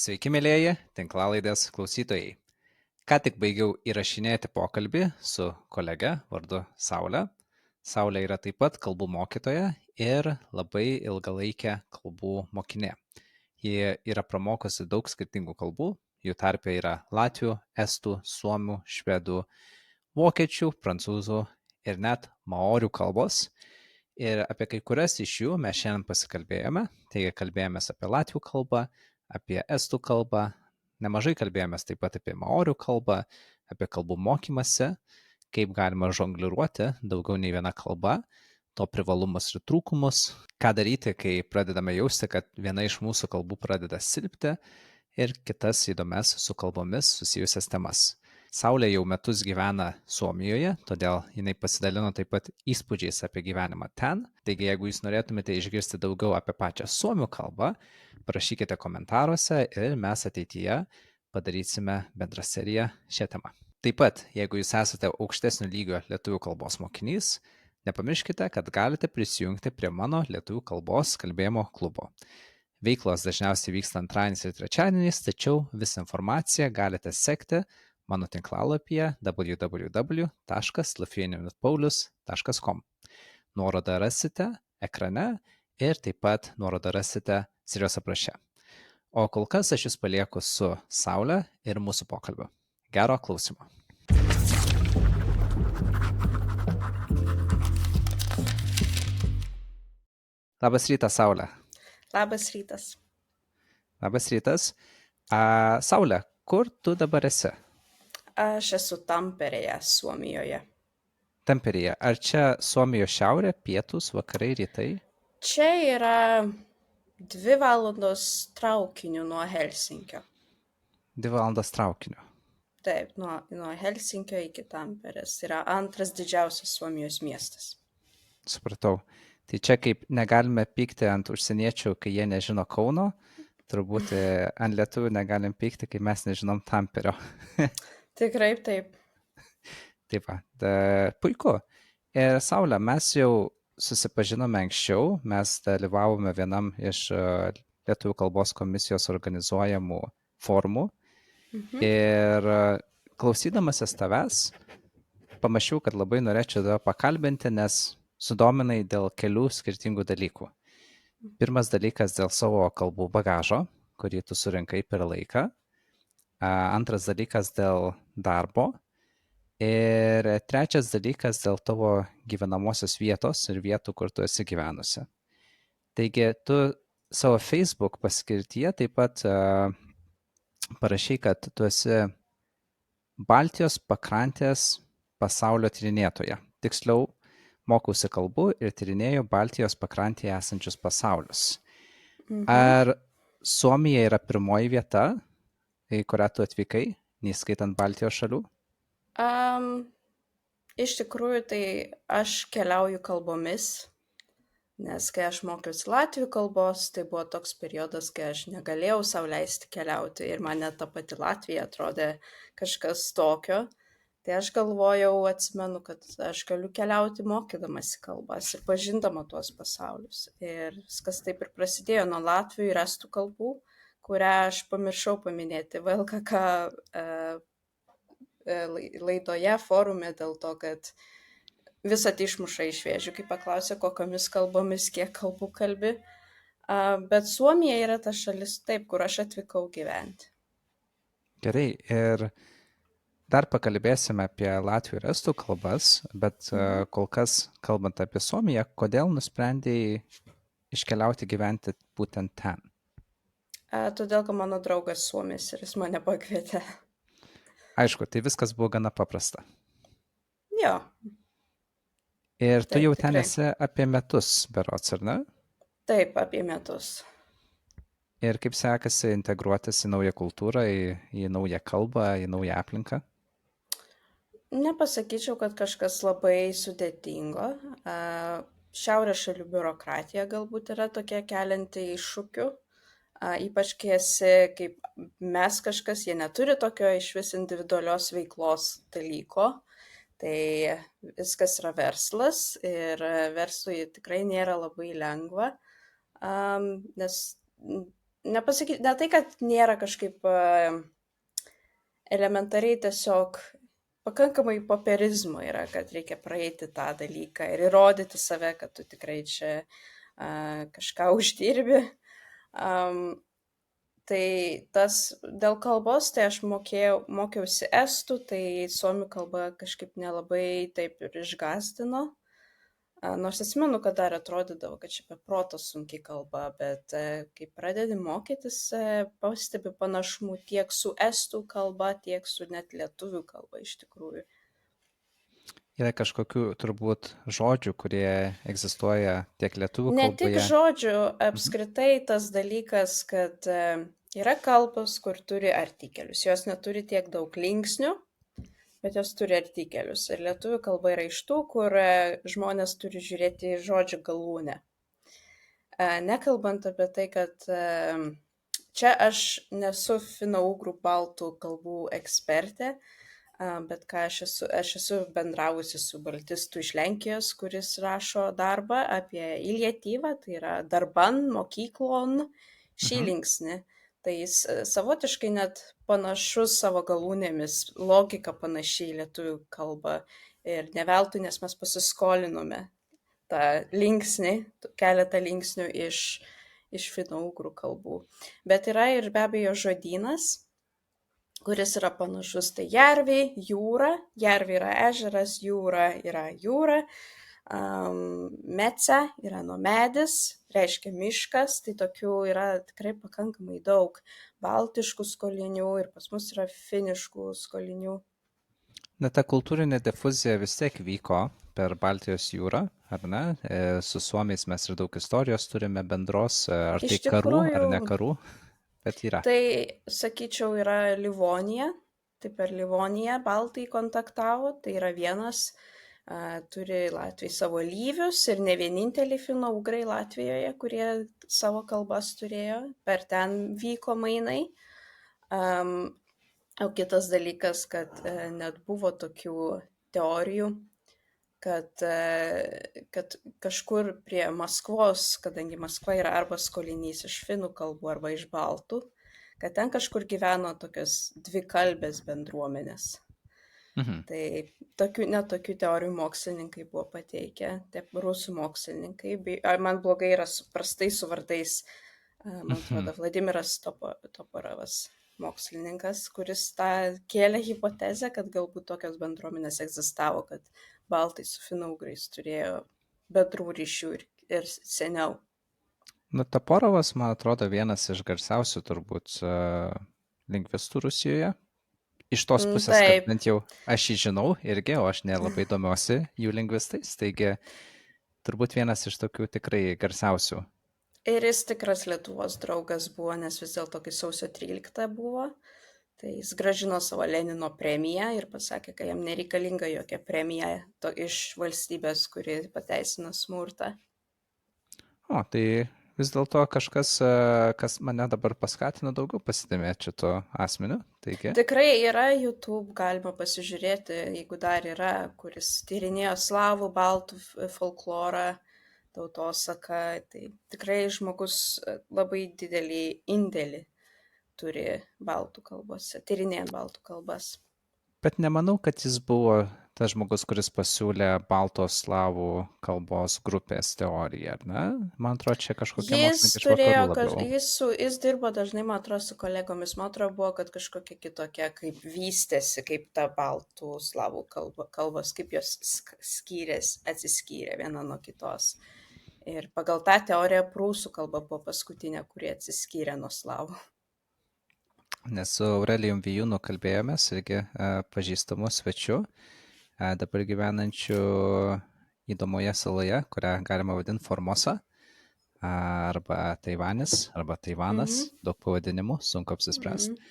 Sveiki, mėlyjeji tinklalaidės klausytojai. Ką tik baigiau įrašinėti pokalbį su kolege vardu Saulė. Saulė yra taip pat kalbų mokytoja ir labai ilgalaikė kalbų mokinė. Ji yra pramokusi daug skirtingų kalbų, jų tarpe yra latvių, estų, suomių, švedų, vokiečių, prancūzų ir net maorių kalbos. Ir apie kai kurias iš jų mes šiandien pasikalbėjome. Taigi kalbėjomės apie latvių kalbą, apie estų kalbą, nemažai kalbėjomės taip pat apie maorių kalbą, apie kalbų mokymąsi, kaip galima žongliruoti daugiau nei viena kalba, to privalumus ir trūkumus, ką daryti, kai pradedame jausti, kad viena iš mūsų kalbų pradeda silpti ir kitas įdomias su kalbomis susijusias temas. Saulė jau metus gyvena Suomijoje, todėl jinai pasidalino taip pat įspūdžiais apie gyvenimą ten. Taigi, jeigu jūs norėtumėte išgirsti daugiau apie pačią suomių kalbą, parašykite komentaruose ir mes ateityje padarysime bendrą seriją šią temą. Taip pat, jeigu jūs esate aukštesnio lygio lietuvių kalbos mokinys, nepamirškite, kad galite prisijungti prie mano lietuvių kalbos kalbėjimo klubo. Veiklos dažniausiai vyksta antradieniais ir trečiadieniais, tačiau visą informaciją galite sekti mano tinklalapyje www.lithuanianwithpaulius.com. Nuorodą rasite ekrane ir taip pat nuorodą rasite serijos apraše. O kol kas aš jūs palieku su Saule ir mūsų pokalbiu. Gero klausimo. Labas rytas, Saule. Labas rytas. Labas rytas. Saule, kur tu dabar esi? Aš esu Tamperėje, Suomijoje. Tamperėje. Ar čia Suomijos šiaurė, pietus, vakarai, rytai? Čia yra 2 valandos traukiniu nuo Helsinkio. 2 valandas traukiniu. Taip, nuo Helsinkio iki Tamperės. Yra antras didžiausias Suomijos miestas. Supratau. Tai čia kaip negalime pykti ant užsieniečių, kai jie nežino Kauno, turbūt ant lietuvių negalim pykti, kai mes nežinom Tamperio. Tikrai taip. Taip, puiku. Ir Saulė, mes jau susipažinome anksčiau, mes dalyvavome vienam iš Lietuvių kalbos komisijos organizuojamų formų. Ir klausydamasis tavęs, pamačiau, kad labai norėčiau tave pakalbinti, nes sudominai dėl kelių skirtingų dalykų. Pirmas dalykas dėl savo kalbų bagažo, kurį tu surinkai per laiką. Antras dalykas dėl darbo. Ir trečias dalykas dėl tavo gyvenamosios vietos ir vietų, kur tu esi gyvenusi. Taigi, tu savo Facebook paskirtyje taip pat parašai, kad tu esi Baltijos pakrantės pasaulio tyrinėtoja. Tiksliau, mokausi kalbų ir tyrinėju Baltijos pakrantėje esančius pasaulius. Ar Suomija yra pirmoji vieta, į kurią tu atvykai, neįskaitant Baltijos šalių? Iš tikrųjų, tai aš keliauju kalbomis, nes kai aš mokiausi latvių kalbos, tai buvo toks periodas, kai aš negalėjau sau leisti keliauti ir man net ta pati Latvija atrodė kažkas tokio. Tai aš galvojau, atsimenu, kad aš galiu keliauti mokydamasi kalbas ir pažindama tuos pasaulius. Ir viskas taip ir prasidėjo nuo latvių ir estų kalbų, kurią aš pamiršau paminėti VLKK laidoje, forume, dėl to, kad visą tai išmuša iš vėžių, kai paklausė, kokiamis kalbomis, kiek kalbų kalbi. Bet Suomija yra ta šalis taip, kur aš atvykau gyventi. Gerai, ir dar pakalbėsime apie latvių ir estų kalbas, bet kol kas, kalbant apie Suomiją, kodėl nusprendėjai iškeliauti gyventi būtent ten? Todėl, kad mano draugas Suomis ir jis mane pakvietė. Aišku, tai viskas buvo gana paprasta. Jo. Ir tu Taip, jau ten tikrai. esi apie metus, berods, ar ne? Taip, apie metus. Ir kaip sekasi integruotis į naują kultūrą, į naują kalbą, į naują aplinką? Nepasakyčiau, kad kažkas labai sudėtingo. Šiaurės šalių biurokratija galbūt yra tokia kelianti iššūkių. Ypač kai esi kaip mes kažkas, jie neturi tokio iš vis individualios veiklos dalyko. Tai viskas yra verslas ir verslui tikrai nėra labai lengva, nes ne tai, kad nėra kažkaip elementariai, tiesiog pakankamai popierizmo yra, kad reikia praeiti tą dalyką ir įrodyti save, kad tu tikrai čia kažką uždirbi. Tai tas dėl kalbos, tai aš mokiausi estų, tai suomių kalba kažkaip nelabai taip ir išgąsdino. Nors atsimenu, kad dar atrodydavo, kad čia be proto sunkiai kalba, bet kai pradedi mokytis, pastebi panašumų tiek su estų kalba, tiek su net lietuvių kalba iš tikrųjų. Yra kažkokių turbūt žodžių, kurie egzistuoja tiek lietuvių Ne tik kalboje. žodžių, Mhm. apskritai tas dalykas, kad yra kalbos, kur turi artikelius. Jos neturi tiek daug linksnių, bet jos turi artikelius. Ir lietuvių kalba yra iš tų, kur žmonės turi žiūrėti į žodžių galūnę. Nekalbant apie tai, kad čia aš nesu finougrų baltų kalbų ekspertė, bet ką aš esu bendravusi su baltistu iš Lenkijos, kuris rašo darbą apie ilietyvą, tai yra darban, mokyklon, šį Mhm. linksnį. Tai jis savotiškai net panašus savo galūnėmis, logika panašiai lietuvių kalba. Ir ne veltui, nes mes pasiskolinome tą linksnį, keletą linksnių iš finougrų kalbų. Bet yra ir be abejo žodynas, kuris yra panašus. Tai jerviai, jūra, jerviai yra ežeras, jūra yra jūra, mece yra nuo medis, reiškia miškas, tai tokių yra tikrai pakankamai daug baltiškų skolinių ir pas mus yra finiškų skolinių. Na, ta kultūrinė difuzija vis tiek vyko per Baltijos jūrą, ar ne? Su suomiais mes ir daug istorijos turime bendros, ar tai Iš karų, ar tikrųjų, ne karų, bet yra. tai, sakyčiau, yra Livonija, tai per Livoniją baltai kontaktavo, tai yra vienas, turi Latvijai savo lyvius ir ne vieninteliai finouгrai Latvijoje, kurie savo kalbas turėjo, per ten vyko mainai. O kitas dalykas, kad net buvo tokių teorijų, kad kažkur prie Maskvos, kadangi Maskva yra arba skolinys iš finų kalbų, arba iš baltų, kad ten kažkur gyveno tokios dvikalbės bendruomenės. Mhm. Tai net tokių teorijų mokslininkai buvo pateikę, taip rusų mokslininkai. Man blogai yra prastai su vardais, man Mhm. atrodo, Vladimiras Toporovas mokslininkas, kuris tą kėlė hipotezę, kad galbūt tokios bendruomenės egzistavo, kad baltai su finaugrais turėjo bendrų ryšių ir seniau. Na, Toporovas, man atrodo, vienas iš garsiausių turbūt lingvistų Rusijoje. Iš tos pusės, kad Taip, bent jau aš jį žinau irgi, o aš nelabai domiuosi jų lingvistais, taigi turbūt vienas iš tokių tikrai garsiausių. ir jis tikras Lietuvos draugas buvo, nes vis dėlto, kai sausio 13 buvo, tai jis grąžino savo Lenino premiją ir pasakė, kad jam nereikalinga jokia premija iš valstybės, kuri pateisina smurtą. O, tai vis dėlto kažkas, kas mane dabar paskatino daugiau pasidomėti šito asmeniu. Taigi, Tikrai yra YouTube, galima pasižiūrėti, jeigu dar yra, kuris tyrinėjo slavų, baltų folklorą, tautosaką. Tai tikrai žmogus labai didelį indėlį turi baltų kalbose, tyrinėjant baltų kalbas. bet nemanau, kad jis buvo tas žmogus, kuris pasiūlė baltos slavų kalbos grupės teoriją, ar ne? Man atrodo, čia kažkokie Jis mokslininkai iš turėjo, vakarų labiau. jis dirbo dažnai, man atrodo, su kolegomis. Man atrodo, buvo, kad kažkokia kitokia, kaip vystėsi, kaip ta baltų slavų kalbos, kaip jos atsiskyrė viena nuo kitos. Ir pagal tą teoriją prūsų kalba buvo paskutinė, kurie atsiskyrė nuo slavų. Nes su Aurelijum Vijūnu kalbėjomės, irgi pažįstamu svečiu, dabar gyvenančiu įdomoje saloje, kurią galima vadinti Formosa, arba Taivanis, arba Taivanas, Mhm. daug pavadinimų, sunku apsispręsti. Mhm.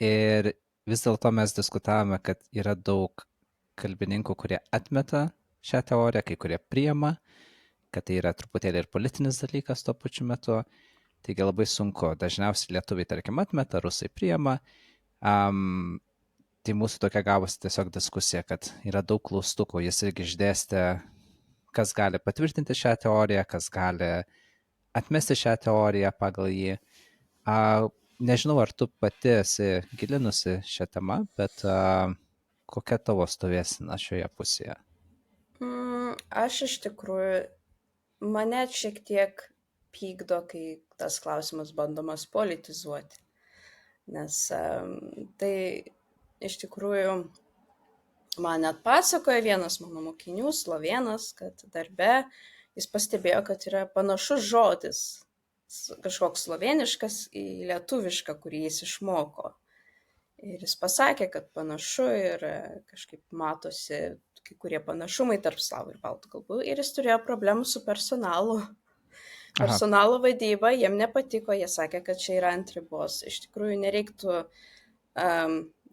Ir vis dėlto mes diskutavome, kad yra daug kalbininkų, kurie atmeta šią teoriją, kai kurie priema, kad tai yra truputėlį ir politinis dalykas tuo pačiu metu. Taigi labai sunku. Dažniausiai lietuviai, tarkim, atmeta, rusai priema. Tai mūsų tokia gavosi tiesiog diskusija, kad yra daug klaustukų. Jis irgi išdėstė, kas gali patvirtinti šią teoriją, kas gali atmesti šią teoriją pagal jį. Nežinau, ar tu pati esi gilinusi šią temą, bet kokia tavo stovėsena šioje pusėje? Aš iš tikrųjų, mane šiek tiek pykdo, kai tas klausimas bandomas politizuoti, nes tai iš tikrųjų man net pasakoja vienas mano mokinių, slovėnas, kad darbe jis pastebėjo, kad yra panašus žodis, kažkoks slovėniškas į lietuvišką, kurį jis išmoko. Ir jis pasakė, kad panašu ir kažkaip matosi kai kurie panašumai tarp slavų ir baltų kalbų. Ir jis turėjo problemų su personalu. Aha, Personalo vadyba, jiem nepatiko, jie sakė, kad čia yra ant ribos. Iš tikrųjų, nereiktų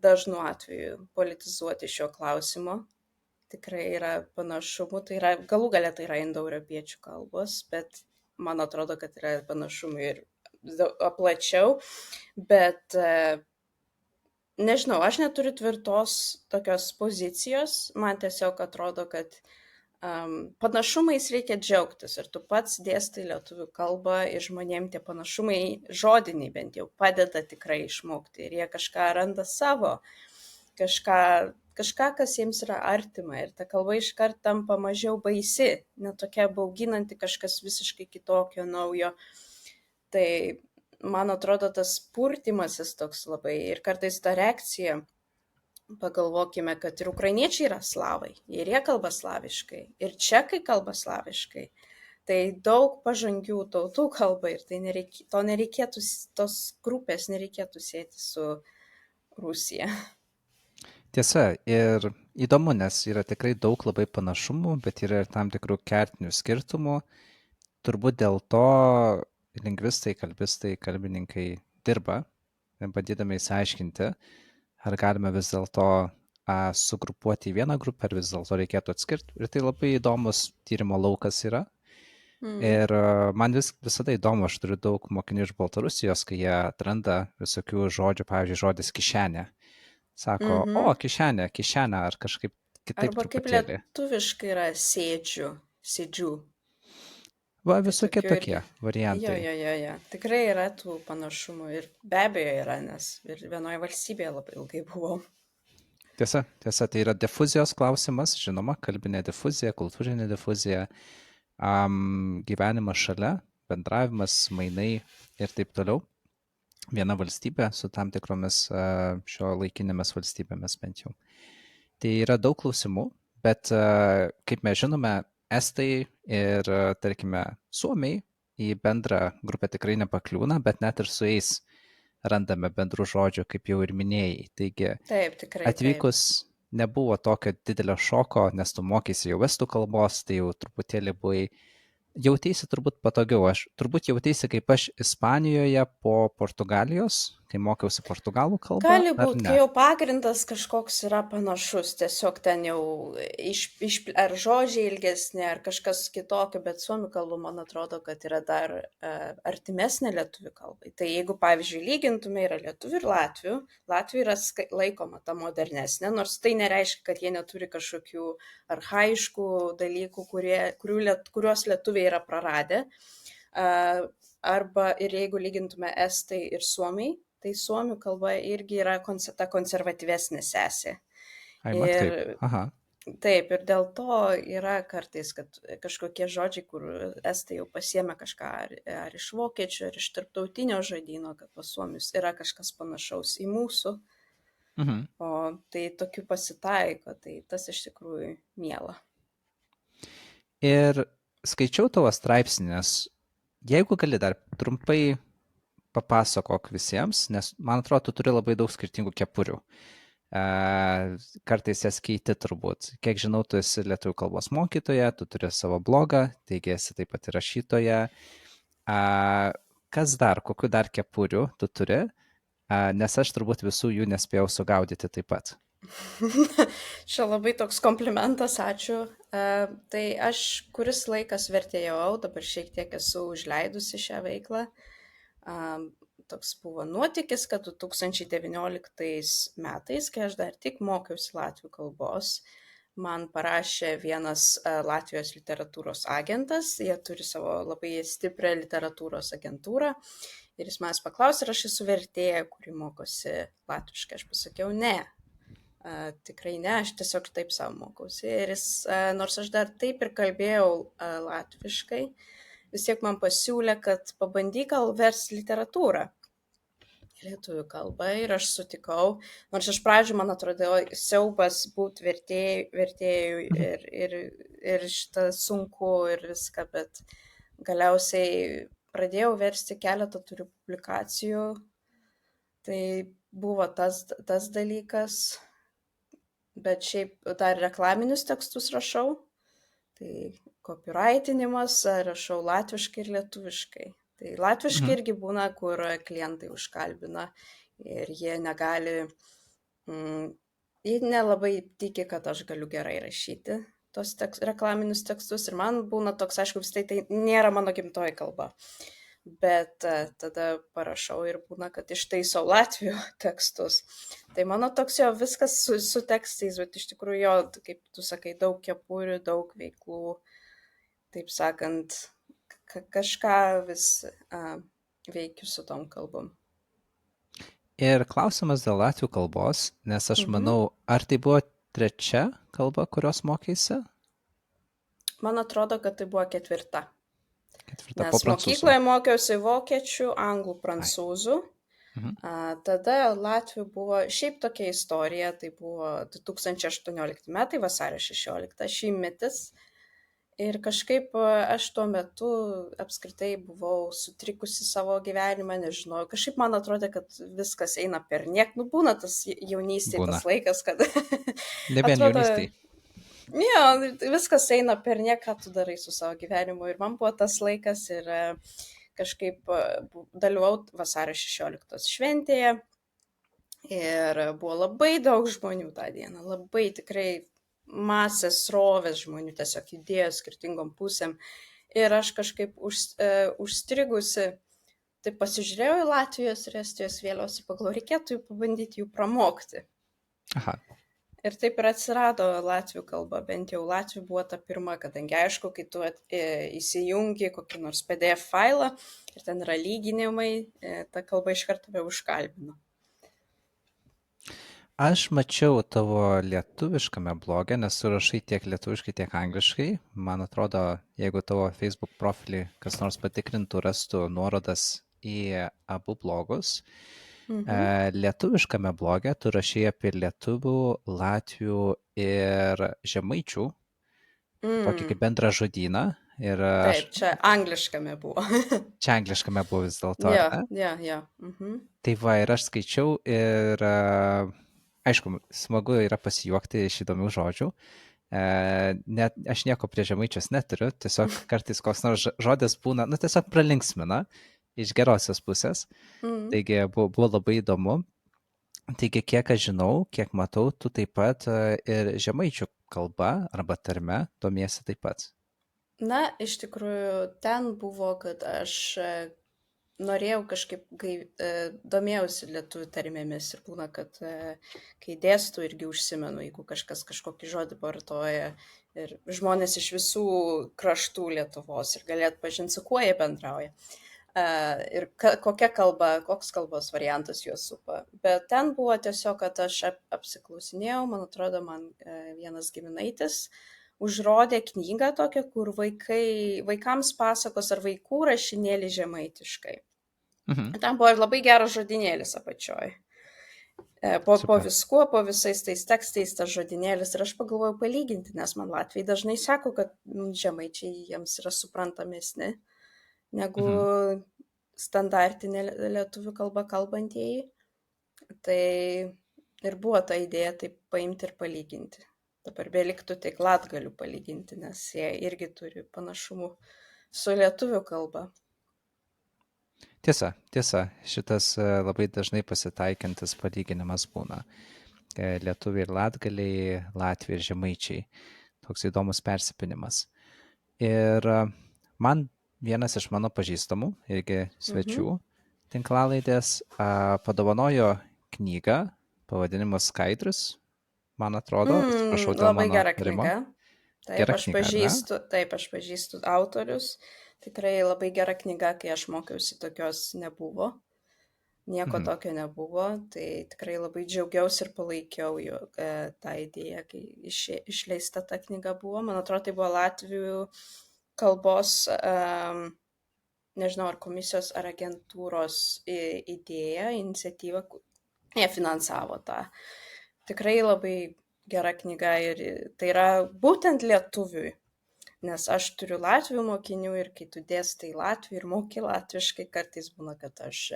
dažnu atveju politizuoti šio klausimo. Tikrai yra panašumų, tai yra, galų galia tai yra indoeuropiečių kalbos, bet man atrodo, kad yra panašumų ir plačiau, bet nežinau, aš neturiu tvirtos tokios pozicijos, man tiesiog atrodo, kad panašumais reikia džiaugtis ir tu pats dėstai lietuvių kalbą ir žmonėm tie panašumai žodiniai bent jau padeda tikrai išmokti ir jie kažką randa savo, kažką, kas jiems yra artima ir ta kalba iškart tampa mažiau baisi, netokia bauginanti, kažkas visiškai kitokio, naujo. Tai man atrodo tas purtimasis toks labai ir kartais ta reakcija, pagalvokime, kad ir ukrainiečiai yra slavai, ir jie kalba slaviškai, ir čekai kalba slaviškai. Tai daug pažangių tautų kalba ir tai nereikėtų, tos grupės nereikėtų sėti su Rusija. tiesa, ir įdomu, nes yra tikrai daug labai panašumų, bet yra ir tam tikrų kertinių skirtumų. Turbūt dėl to lingvistai, kalbistai, kalbininkai dirba, bandydami įsiaiškinti, ar galime vis dėlto sugrupuoti į vieną grupę, ar vis dėlto reikėtų atskirti. Ir tai labai įdomus tyrimo laukas yra. Ir man visada įdomu, aš turiu daug mokinių iš Baltarusijos, kai jie atranda visokių žodžių, pavyzdžiui, žodis kišenė. Sako, o, kišenė, kišenė, ar kažkaip kitaip Arba kaip truputėlį. lietuviškai yra sėdžių. Va, Tai visokie tokių tokie irgi. variantai. Jo. Tikrai yra tų panašumų ir be abejo yra, nes ir vienoje valstybėje labai ilgai buvau. Tiesa, tai yra difuzijos klausimas, žinoma, kalbinė difuzija, kultūrinė difuzija, gyvenimas šalia, bendravimas, mainai ir taip toliau. Viena valstybė su tam tikromis šio laikinėmis valstybėmis bent jau. Tai yra daug klausimų, bet kaip mes žinome, estai ir, tarkime, suomiai į bendrą grupę tikrai nepakliūna, bet net ir su jais randame bendrų žodžių, kaip jau ir minėjai. Taigi, Taip, tikrai. atvykus nebuvo tokio didelio šoko, nes tu mokysi jau estų kalbos, tai jau truputėlį buvai, jauteisi turbūt patogiau. Aš turbūt jauteisi kaip aš Ispanijoje po Portugalijos, kai mokiausi portugalų kalbą, Gali ar būt, kai ne? jau pagrindas kažkoks yra panašus, tiesiog ten jau ar žodžiai ilgesni, ar kažkas kitokio, bet suomių kalba, man atrodo, kad yra dar artimesnė lietuvių kalbai. Tai jeigu, pavyzdžiui, lygintume yra lietuvių ir latvių, latvių yra laikoma ta modernesnė, nors tai nereiškia, kad jie neturi kažkokių arhaiškų dalykų, kuriuos lietuviai yra praradę. Arba ir jeigu lygintume estai ir suomiai, tai suomių kalba irgi yra ta konservatyvesnė sesė. Ai, mat kaip. Ir Aha. taip, ir dėl to yra kartais, kad kažkokie žodžiai, kur estai jau pasiėmė kažką ar iš vokiečių, ar iš tarptautinio žodyno, kad pas suomius yra kažkas panašaus į mūsų, o tai tokių pasitaiko, tai tas iš tikrųjų miela. Ir skaičiau tavo straipsnį, nes jeigu gali dar trumpai papasakok visiems, nes man atrodo, tu turi labai daug skirtingų kepurių. Kartais jas keiti turbūt. Kiek žinau, tu esi lietuvių kalbos mokytoja, tu turi savo blogą, taigi esi taip pat ir rašytoja. Kas dar, kokiu dar kepurių tu turi? Nes aš turbūt visų jų nespėjau sugaudyti taip pat. Čia labai toks komplimentas, ačiū. Tai aš kuris laikas vertėjau, dabar šiek tiek esu užleidusi šią veiklą. Toks buvo nuotykis, kad 2019 metais, kai aš dar tik mokiausi latvių kalbos, man parašė vienas Latvijos literatūros agentas, jie turi savo labai stiprią literatūros agentūrą Ir jis manęs paklausė, ar aš esu vertėja, kuri mokosi latviškai. Aš pasakiau, ne. Tikrai ne, aš tiesiog taip savo mokausi. Ir jis, nors aš dar taip ir kalbėjau latviškai, vis tiek man pasiūlė, kad pabandyk gal versti literatūrą lietuvių kalbą ir aš sutikau, nors iš pradžių man atrodo siaubas būti vertėjų ir šitą sunku ir viską, bet galiausiai pradėjau versti keletą turiu publikacijų, tai buvo tas dalykas, bet šiaip dar reklaminius tekstus rašau, tai copywritinimas rašau latviškai ir lietuviškai. Tai latviškai irgi būna, kur klientai užkalbina ir jie negali, jie nelabai tiki, kad aš galiu gerai rašyti tos reklaminius tekstus ir man būna toks, aišku, vis tai nėra mano gimtoji kalba. Bet tada parašau ir būna, kad ištaisau latvių tekstus. Tai mano toks jo viskas su tekstais, bet iš tikrųjų jo, kaip tu sakai, daug kepurių, daug veiklų, taip sakant, kažką vis veikiu su tom kalbom. Ir klausimas dėl latvių kalbos, nes aš manau, ar tai buvo trečia kalba, kurios mokėsi? Man atrodo, kad tai buvo ketvirta. Ketvirta po Nes prancūzų. mokykloje mokiausi vokiečių, anglų, prancūzų. Tada latvių buvo šiaip tokia istorija, tai buvo 2018 metai, vasario 16, šimtmetis. Ir kažkaip aš tuo metu apskritai buvau sutrikusi savo gyvenimą, nežinau, kažkaip man atrodė, kad viskas eina per niek, būna tas jaunystėje tas laikas, kad ne vien jaunystėje. Jo, viskas eina per niek, ką tu darai su savo gyvenimu ir man buvo tas laikas ir kažkaip dalyvau vasario 16 šventėje ir buvo labai daug žmonių tą dieną, labai tikrai masės srovės žmonių tiesiog judėjo skirtingom pusėm ir aš kažkaip užstrigusi, tai pasižiūrėjau į Latvijos ir Estijos vėliavas ir pagalvojau, reikėtų pabandyti jų pramokti. Aha. Ir taip ir atsirado latvių kalba, bent jau latvių buvo ta pirma, kadangi aišku, kai tu įsijungi kokį nors PDF failą ir ten yra lyginimai, ta kalba iš karto tave užkalbino. Aš mačiau tavo lietuviškame bloge, nes tu rašai tiek lietuviškai, tiek angliškai. Man atrodo, jeigu tavo Facebook profilį kas nors patikrintų, rastų nuorodas į abu blogus. Lietuviškame bloge tu rašai apie lietuvių, latvių ir žemaičių, tokį kaip bendrą žodyną. Taip, čia angliškame buvo. Čia angliškame buvo vis dėlto. Jo. Tai va, ir aš skaičiau ir aišku, smagu yra pasijuokti iš įdomių žodžių. Net, aš nieko prie žemaičios neturiu, tiesiog kartais koks nors žodis būna, tiesiog pralinksmina iš gerosios pusės. Taigi buvo labai įdomu. Taigi, kiek aš žinau, kiek matau, tu taip pat ir žemaičių kalba arba tarme domiesi taip pat. Na, iš tikrųjų, ten buvo, kad aš norėjau kažkaip, domėjausi lietuvių tarmėmis ir būna, kad kai dėstu irgi užsimenu, jeigu kažkas kažkokį žodį vartoja ir žmonės iš visų kraštų Lietuvos ir galėt pažinti, su kuo jie bendrauja. Ir kokia kalba, koks kalbos variantas juos supa. Bet ten buvo tiesiog, kad aš apsiklausinėjau, man atrodo, man vienas giminaitis užrodė knygą tokią, kur vaikams pasakos ar vaikų rašinėlį žemaitiškai. Ten buvo ir labai geras žodinėlis apačioj. Po viskuo, po visais tais tekstais tas žodinėlis ir aš pagalvojau palyginti, nes man latviai dažnai sako, kad žemaičiai jiems yra suprantamesni negu standartinė lietuvių kalba kalbantieji. Tai ir buvo ta idėja taip paimti ir palyginti. Dabar beliktų tik latgalių palyginti, nes jie irgi turi panašumų su lietuvių kalba. Tiesa, šitas labai dažnai pasitaikantis palyginimas būna. Lietuviai ir latgaliai, latviai ir žemaičiai. Toks įdomus persipinimas. Ir man vienas iš mano pažįstamų, irgi svečių tinklalaidės, padovanojo knygą, pavadinimas Skaidrus. Man atrodo, atsiprašau dėl labai mano gera rimo. knyga. Taip, aš pažįstu autorius. Tikrai labai gera knyga, kai aš mokiausi, tokios nebuvo. Nieko Mhm. tokio nebuvo, tai tikrai labai džiaugiausi ir palaikiau tą idėją, kai išleista ta knyga buvo. Man atrodo, tai buvo latvių kalbos, nežinau, ar komisijos, ar agentūros idėja, iniciatyva, jie finansavo tą. Tikrai labai gera knyga ir tai yra būtent lietuviui. Nes aš turiu latvių mokinių ir kai tu dėstai latvių ir moki latviškai, kartais būna, kad aš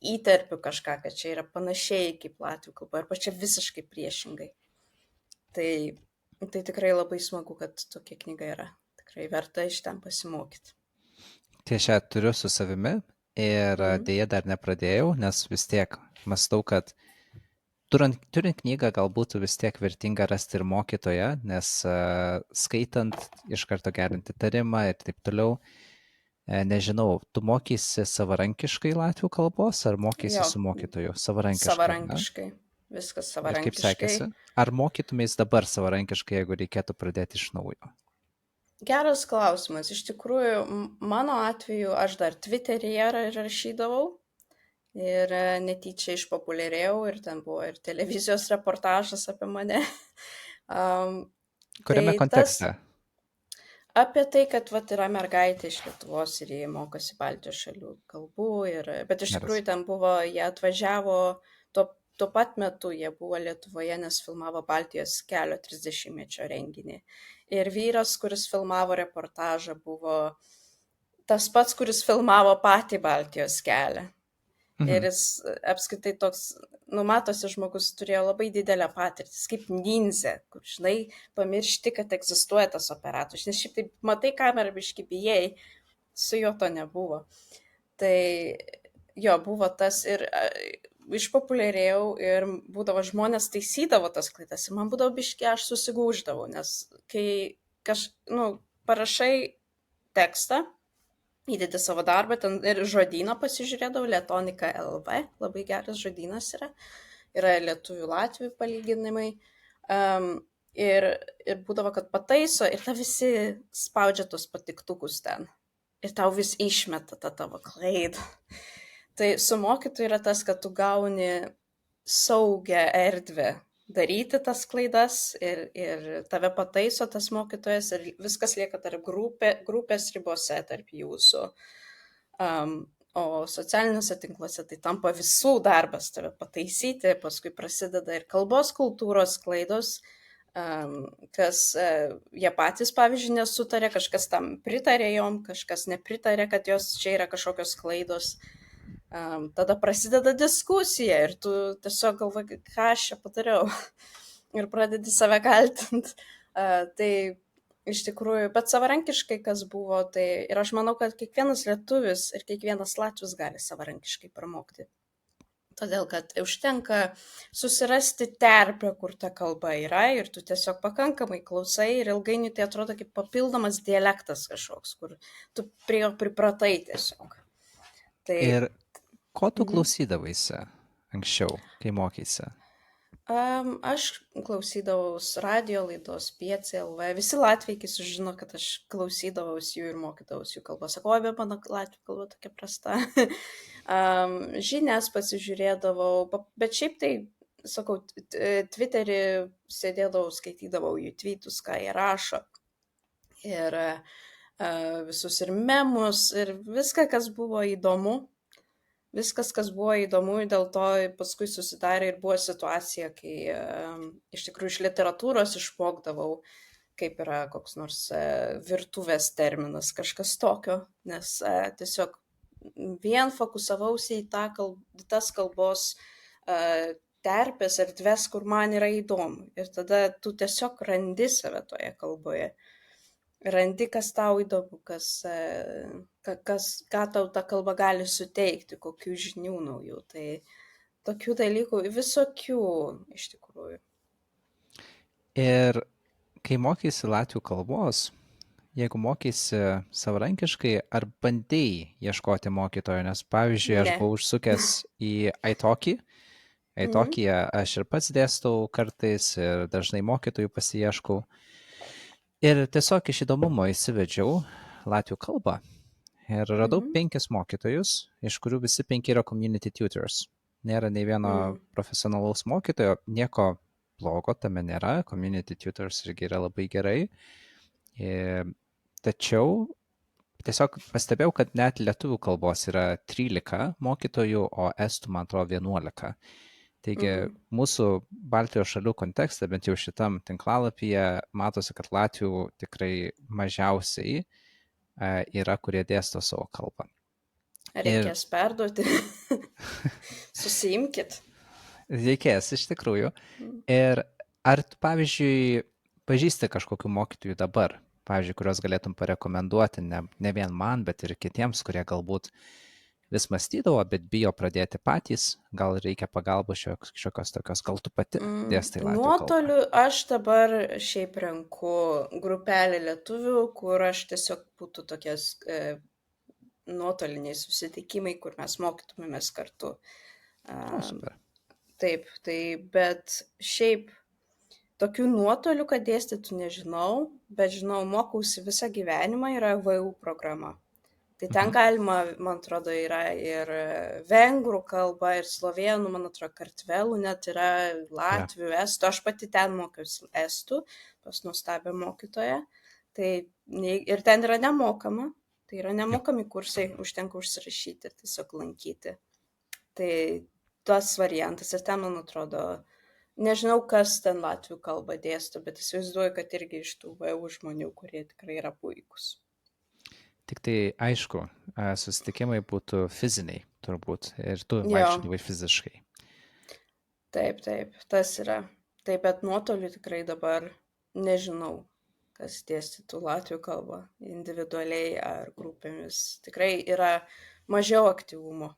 įterpiu kažką, kad čia yra panašiai kaip latvių kalba, arba čia visiškai priešingai. Tai tikrai labai smagu, kad tokia knyga yra. Tikrai verta iš ten pasimokyti. Tai aš ją turiu su savimi ir dėja dar nepradėjau, nes vis tiek mąstau, kad turint knygą galbūt vis tiek vertinga rasti ir mokytoją, nes skaitant iš karto gerinti tarimą ir taip toliau. Nežinau, tu mokysi savarankiškai latvių kalbos ar mokysi Jo, su mokytoju? Savarankiškai. savarankiškai. Viskas Ir kaip savarankiškai. sekėsi? Ar mokytumės dabar savarankiškai, jeigu reikėtų pradėti iš naujo? Geras klausimas. Iš tikrųjų, mano atveju aš dar Twitteryje rašydavau ir netyčia išpopuliarėjau ir ten buvo ir televizijos reportažas apie mane. Kuriame tai kontekste? Apie tai, kad vat, yra mergaitė iš Lietuvos ir jie mokosi Baltijos šalių kalbų. Bet iš tikrųjų ten buvo, jie atvažiavo, tuo pat metu jie buvo Lietuvoje, nes filmavo Baltijos kelio 30-mečio renginį. Ir vyras, kuris filmavo reportažą, buvo tas pats, kuris filmavo patį Baltijos kelią. Ir jis apskritai toks, matosi, žmogus turėjo labai didelę patirtį, kaip ninzė, kur, žinai, pamiršti, kad egzistuoja tas operatorius. Nes šiaip taip, matai kamerą, biški bijai, su juo to nebuvo. Tai jo, buvo tas ir išpopuliarėjau ir būdavo žmonės taisydavo tas klaidas. Ir man būdavo biški, aš susigūždavau, nes kai parašai tekstą, įdėti savo darbą, ten ir žodyną pasižiūrėdavau, Letonika LV, labai geras žodynas yra lietuvių latvių palyginimai. Ir būdavo, kad pataiso ir ta visi spaudžia tos patiktukus ten. Ir tau vis išmeta tą tavo klaidą. Tai su mokytoju yra tas, kad tu gauni saugią erdvę daryti tas klaidas ir tave pataiso tas mokytojas ir viskas lieka tarp grupės ribose tarp jūsų. O socialiniuose tinkluose tai tampa visų darbas tave pataisyti, paskui prasideda ir kalbos kultūros klaidos, kas jie patys, pavyzdžiui, nesutarė, kažkas tam pritarė jom, kažkas nepritarė, kad jos čia yra kažkokios klaidos. Tada prasideda diskusija ir tu tiesiog galvoji, ką aš čia padariau ir pradedi save kaltinti. Tai iš tikrųjų, bet savarankiškai kas buvo, tai ir aš manau, kad kiekvienas lietuvis ir kiekvienas latvis gali savarankiškai pramokti. Todėl, kad užtenka susirasti terpę, kur ta kalba yra ir tu tiesiog pakankamai klausai ir ilgainiui tai atrodo kaip papildomas dialektas kažkoks, kur tu prie jo pripratai tiesiog. Tai ir ko tu klausydavaisi anksčiau, kai mokysi? Aš klausydavaus radio laidos PCLV. Visi latviai sužino, kad aš klausydavaus jų ir mokydavaus jų kalbą. Sakau, bet mano latvių kalba tokia prasta. Žinias pasižiūrėdavau, bet šiaip tai, sakau, Twitterį sėdėdavau, skaitydavau jų tweetus, ką jie rašo. Ir visus ir memus, ir viską, kas buvo įdomu. Viskas, kas buvo įdomu, dėl to paskui susidarė ir buvo situacija, kai iš tikrųjų iš literatūros išmokdavau, kaip yra koks nors virtuvės terminas, kažkas tokio, nes tiesiog vien fokusavausi į tas kalbos terpės erdves, kur man yra įdomu. Ir tada tu tiesiog randi save toje kalboje. Randi, kas tau įdomu, ką tau ta kalba gali suteikti, kokių žinių naujų. Tai tokių dalykų visokių iš tikrųjų. Ir kai mokysi latvių kalbos, jeigu mokysi savarankiškai, ar bandėjai ieškoti mokytojo, nes pavyzdžiui, aš buvau užsukęs į iTalki. iTalkyje aš ir pats dėstau kartais ir dažnai mokytojų pasiieškau. Ir tiesiog iš įdomumo įsivedžiau latvių kalbą. ir radau Mhm. 5 mokytojus, iš kurių visi 5 yra community tutors. Nėra nei vieno Mm. profesionalaus mokytojo, nieko blogo tame nėra, community tutors irgi yra labai gerai. Tačiau tiesiog pastebėjau, kad net lietuvių kalbos yra 13 mokytojų, o estų, man atrodo, 11. Taigi Mhm. mūsų Baltijos šalių kontekste, bent jau šitam tinklalapyje, matosi, kad latvių tikrai mažiausiai yra, kurie dėsto savo kalbą. Ir Reikės perduoti. Susiimkit. reikės iš tikrųjų. Mm. Ir ar tu, pavyzdžiui, pažįsti kažkokių mokytojų dabar, pavyzdžiui, kuriuos galėtum parekomenduoti, ne vien man, bet ir kitiems, kurie galbūt vis mąstydavo, bet bijo pradėti patys, gal reikia pagalbos šiokios tokios, gal tu pati dėstai latvių kalbą. Nuotoliu aš dabar šiaip renku grupelę lietuvių, kur aš tiesiog būtų tokias nuotoliniai susitikimai, kur mes mokytumėmės kartu. O, super. Taip, tai bet šiaip tokių nuotolių, kad dėstytų, nežinau, bet žinau, mokausi visą gyvenimą, yra VU programa. Tai ten galima, man atrodo, yra ir vengrų kalba, ir slovėnų, man atrodo, kartvelų, net yra latvių, estų. Aš pati ten mokiausi estų, pas nuostabią mokytoją. Tai ir ten yra nemokama, tai yra nemokami kursai, užtenka užsirašyti ir tiesiog lankyti. Tai tas variantas, ir ten, man atrodo, nežinau, kas ten latvių kalbą dėsto, bet įsivaizduoju, kad irgi iš tų VU žmonių, kurie tikrai yra puikūs. Tik tai aišku, susitikimai būtų fiziniai turbūt ir tu Jo. vaikščiodavai fiziškai. Taip, tas yra. Taip, bet nuotoliu tikrai dabar nežinau, kas dėstytų latvių kalbą individualiai ar grupėmis. Tikrai yra mažiau aktyvumo.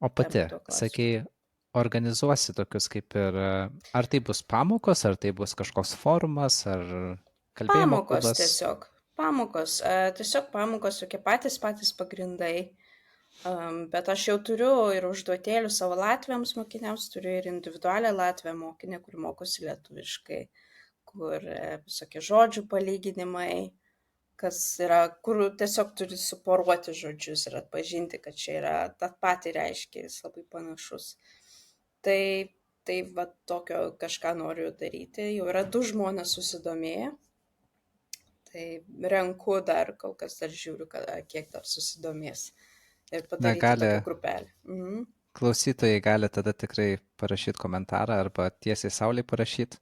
O pati, tuo klausimu. sakei, organizuosi tokius kaip ir, ar tai bus pamokos, ar tai bus kažkoks forumas, ar kalbėjimo Pamokos klubas? tiesiog. Pamokos. Tiesiog pamokos, tokie patys pagrindai. Bet aš jau turiu ir užduotėlių savo latviams mokiniams, turiu ir individualią latvę mokinę, kur mokosi lietuviškai, kur visokie žodžių palyginimai, kas yra, kur tiesiog turi suporuoti žodžius ir atpažinti, kad čia yra tą patį reiškia, jis labai panašus. Tai va tokio kažką noriu daryti. Jau yra 2 žmonės susidomėję. Tai renku dar, kol kas dar žiūriu, kiek dar susidomės. Ir padaryti tokią grupelę. Klausytojai gali tada tikrai parašyti komentarą arba tiesiai Sauliai parašyti,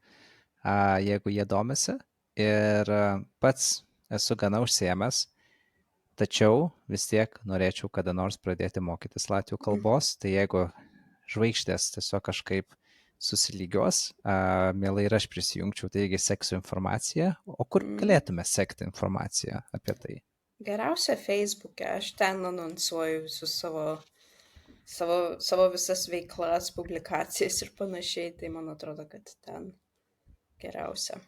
jeigu jie domisi. Ir pats esu gana užsiėmęs, tačiau vis tiek norėčiau kada nors pradėti mokytis latvių kalbos. Tai jeigu žvaigždės tiesiog kažkaip susilygios, mielai ir aš prisijungčiau, taigi seksiu informaciją. O kur galėtume sekti informaciją apie tai? Geriausia Facebook'e, aš ten anonsuoju visus savo visas veiklas, publikacijas ir panašiai, tai man atrodo, kad ten geriausia.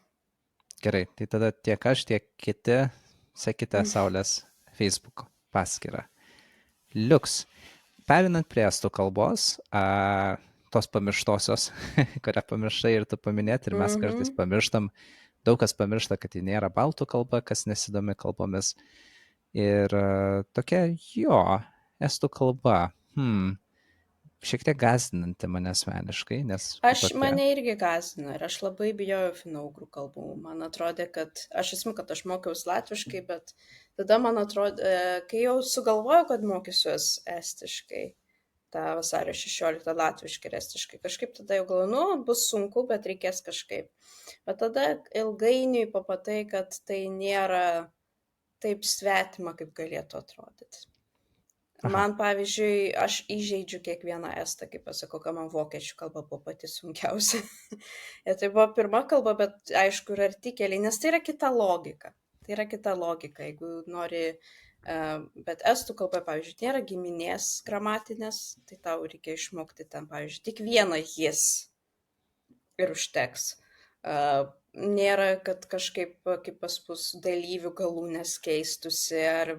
Gerai, tai tada tiek aš, tiek kiti sekite Saulės Facebook paskyrą. Liuks. Perinant prie estų kalbos, tos pamirštosios, kurią pamirštai ir tu paminėti, ir mes kartais pamirštam, daug kas pamiršta, kad ji nėra baltų kalba, kas nesidomi kalbomis. Ir tokia, estų kalba, šiek tiek gąsdinanti mane asmeniškai, nes... Mane irgi gąsdino ir aš labai bijojau finougrų kalbų. Man atrodė, kad aš mokiausi latviškai, bet tada man atrodė, kai jau sugalvojau, kad mokysiuos estiškai, tą vasario 16 latviškai ir estiškai, kažkaip tada jau galvoju, bus sunku, bet reikės kažkaip. Bet tada ilgainiui papatai, kad tai nėra taip svetima, kaip galėtų atrodyti. Man, pavyzdžiui, aš įžeidžiu kiekvieną estą, kaip pasakau, kad man vokiečių kalba buvo pati sunkiausia. Ir tai buvo pirma kalba, bet aišku, ir artikeliai, nes tai yra kita logika. Jeigu nori, bet estų kalba, pavyzdžiui, nėra giminės gramatinės, tai tau reikia išmokti ten, pavyzdžiui, tik vieną jis ir užteks. Nėra, kad kažkaip, kaip pas mus, dalyvių galūnės keistusi ar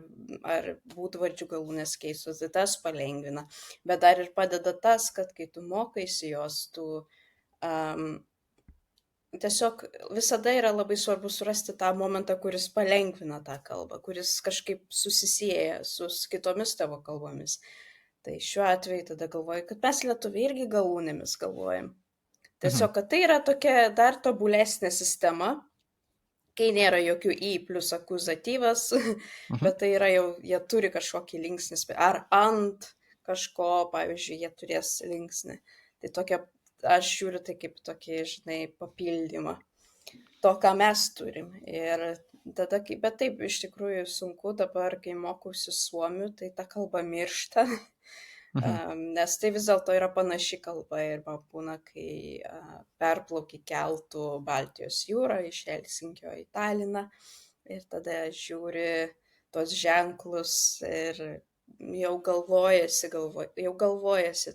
būdvardžių galūnės keistusi, tai tas palengvina. Bet dar ir padeda tas, kad kai tu mokaisi jos, tu tiesiog visada yra labai svarbu surasti tą momentą, kuris palengvina tą kalbą, kuris kažkaip susisieja su kitomis tavo kalbomis. Tai šiuo atveju tada galvoju, kad mes lietuviai irgi galūnėmis galvojam. Mhm. Tiesiog, kad tai yra tokia dar tobulesnė sistema, kai nėra jokių į plius akuzatyvas, Mhm. bet tai yra jau, jie turi kažkokį linksnį, ar ant kažko, pavyzdžiui, jie turės linksnį. Tai tokia, aš žiūriu tai kaip tokį, žinai, papildymą to, ką mes turim. Ir tada, bet taip, iš tikrųjų sunku dabar, kai mokausi suomių, tai ta kalba miršta. Mhm. Nes tai vis dėlto yra panaši kalba ir būna, kai perplauki keltų Baltijos jūrą iš Helsinkio į Taliną ir tada žiūri tos ženklus ir jau galvojasi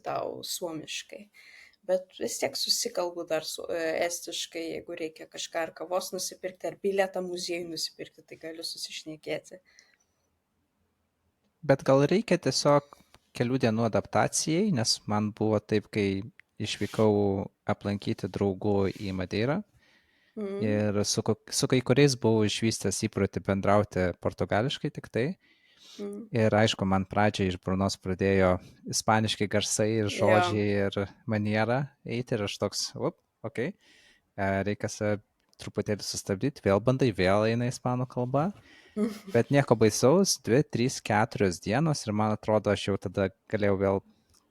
tau suomiškai. Bet vis tiek susikalbu dar estiškai, jeigu reikia kažką ar kavos nusipirkti, ar bilietą muziejui nusipirkti, tai galiu susišnekėti. Bet gal reikia tiesiog kelių dienų adaptacijai, nes man buvo taip, kai išvykau aplankyti draugų į Madeirą Mm. ir su kai kuriais buvau išvystęs įprotį bendrauti portugališkai tik tai. Mm. Ir aišku, man pradžiai iš burnos pradėjo ispaniški garsai ir Jo. žodžiai ir maniera eiti ir aš toks, okei, reikia save truputėlį sustabdyti, vėl bandai, vėl eina ispanų kalba. Bet nieko baisaus, 2, 3, 4 dienos ir man atrodo, aš jau tada galėjau vėl,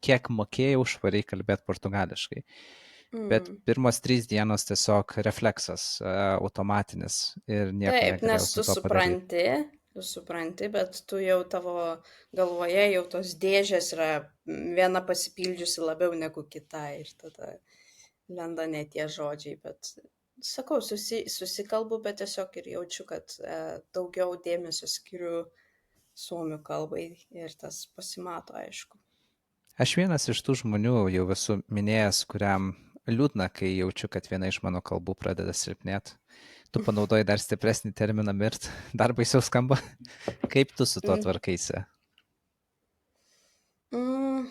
kiek mokėjau, švariai kalbėti portugališkai. Bet Mm. pirmos 3 dienos tiesiog refleksas, automatinis ir nieko Taip, nes negalėjau su to padaryti. tu supranti, bet tu jau tavo galvoje jau tos dėžės yra viena pasipildžiusi labiau negu kita ir tada lenda ne tie žodžiai, bet sakau, susikalbu, bet tiesiog ir jaučiu, kad daugiau dėmesio skiriu suomių kalbai ir tas pasimato, aišku. Aš vienas iš tų žmonių jau esu minėjęs, kuriam liūdna, kai jaučiu, kad viena iš mano kalbų pradeda silpnėti. Tu panaudoji dar stipresnį terminą mirt, dar baisiau skamba. Kaip tu su tuo Mm. tvarkaisi? Mm.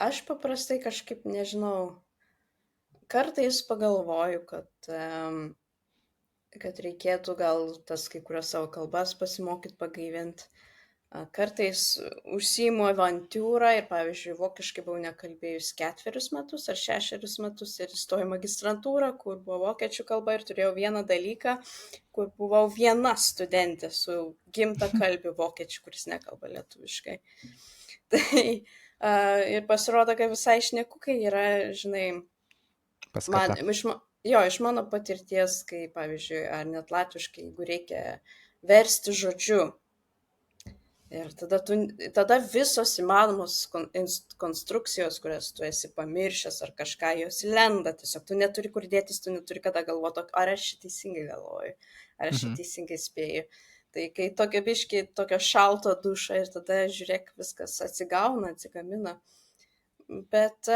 Aš paprastai kažkaip nežinau, kartais pagalvoju, kad reikėtų gal tas kai kurias savo kalbas pasimokyti pagaivinti. Kartais užsiimu avantiūrą ir, pavyzdžiui, vokiškai buvau nekalbėjus 4 metus ar 6 metus ir įstojau magistrantūrą, kur buvo vokiečių kalba ir turėjau vieną dalyką, kur buvau viena studentė su gimta kalbiu vokiečiu, kuris nekalba lietuviškai. Tai ir pasirodo, kad visai šnekukai yra, žinai, Paskata. iš mano patirties, kai, pavyzdžiui, ar net latviškai, jeigu reikia versti žodžiu, ir tada visos įmanomos konstrukcijos, kurias tu esi pamiršęs ar kažką, jos lenda, tiesiog tu neturi kur dėtis, tu neturi kada galvoti, ar aš teisingai galvoju, ar aš Mhm. teisingai spėju. Tai kai tokia biški, tokio šalto dušo ir tada žiūrėk, viskas atsigauna, atsigamina. Bet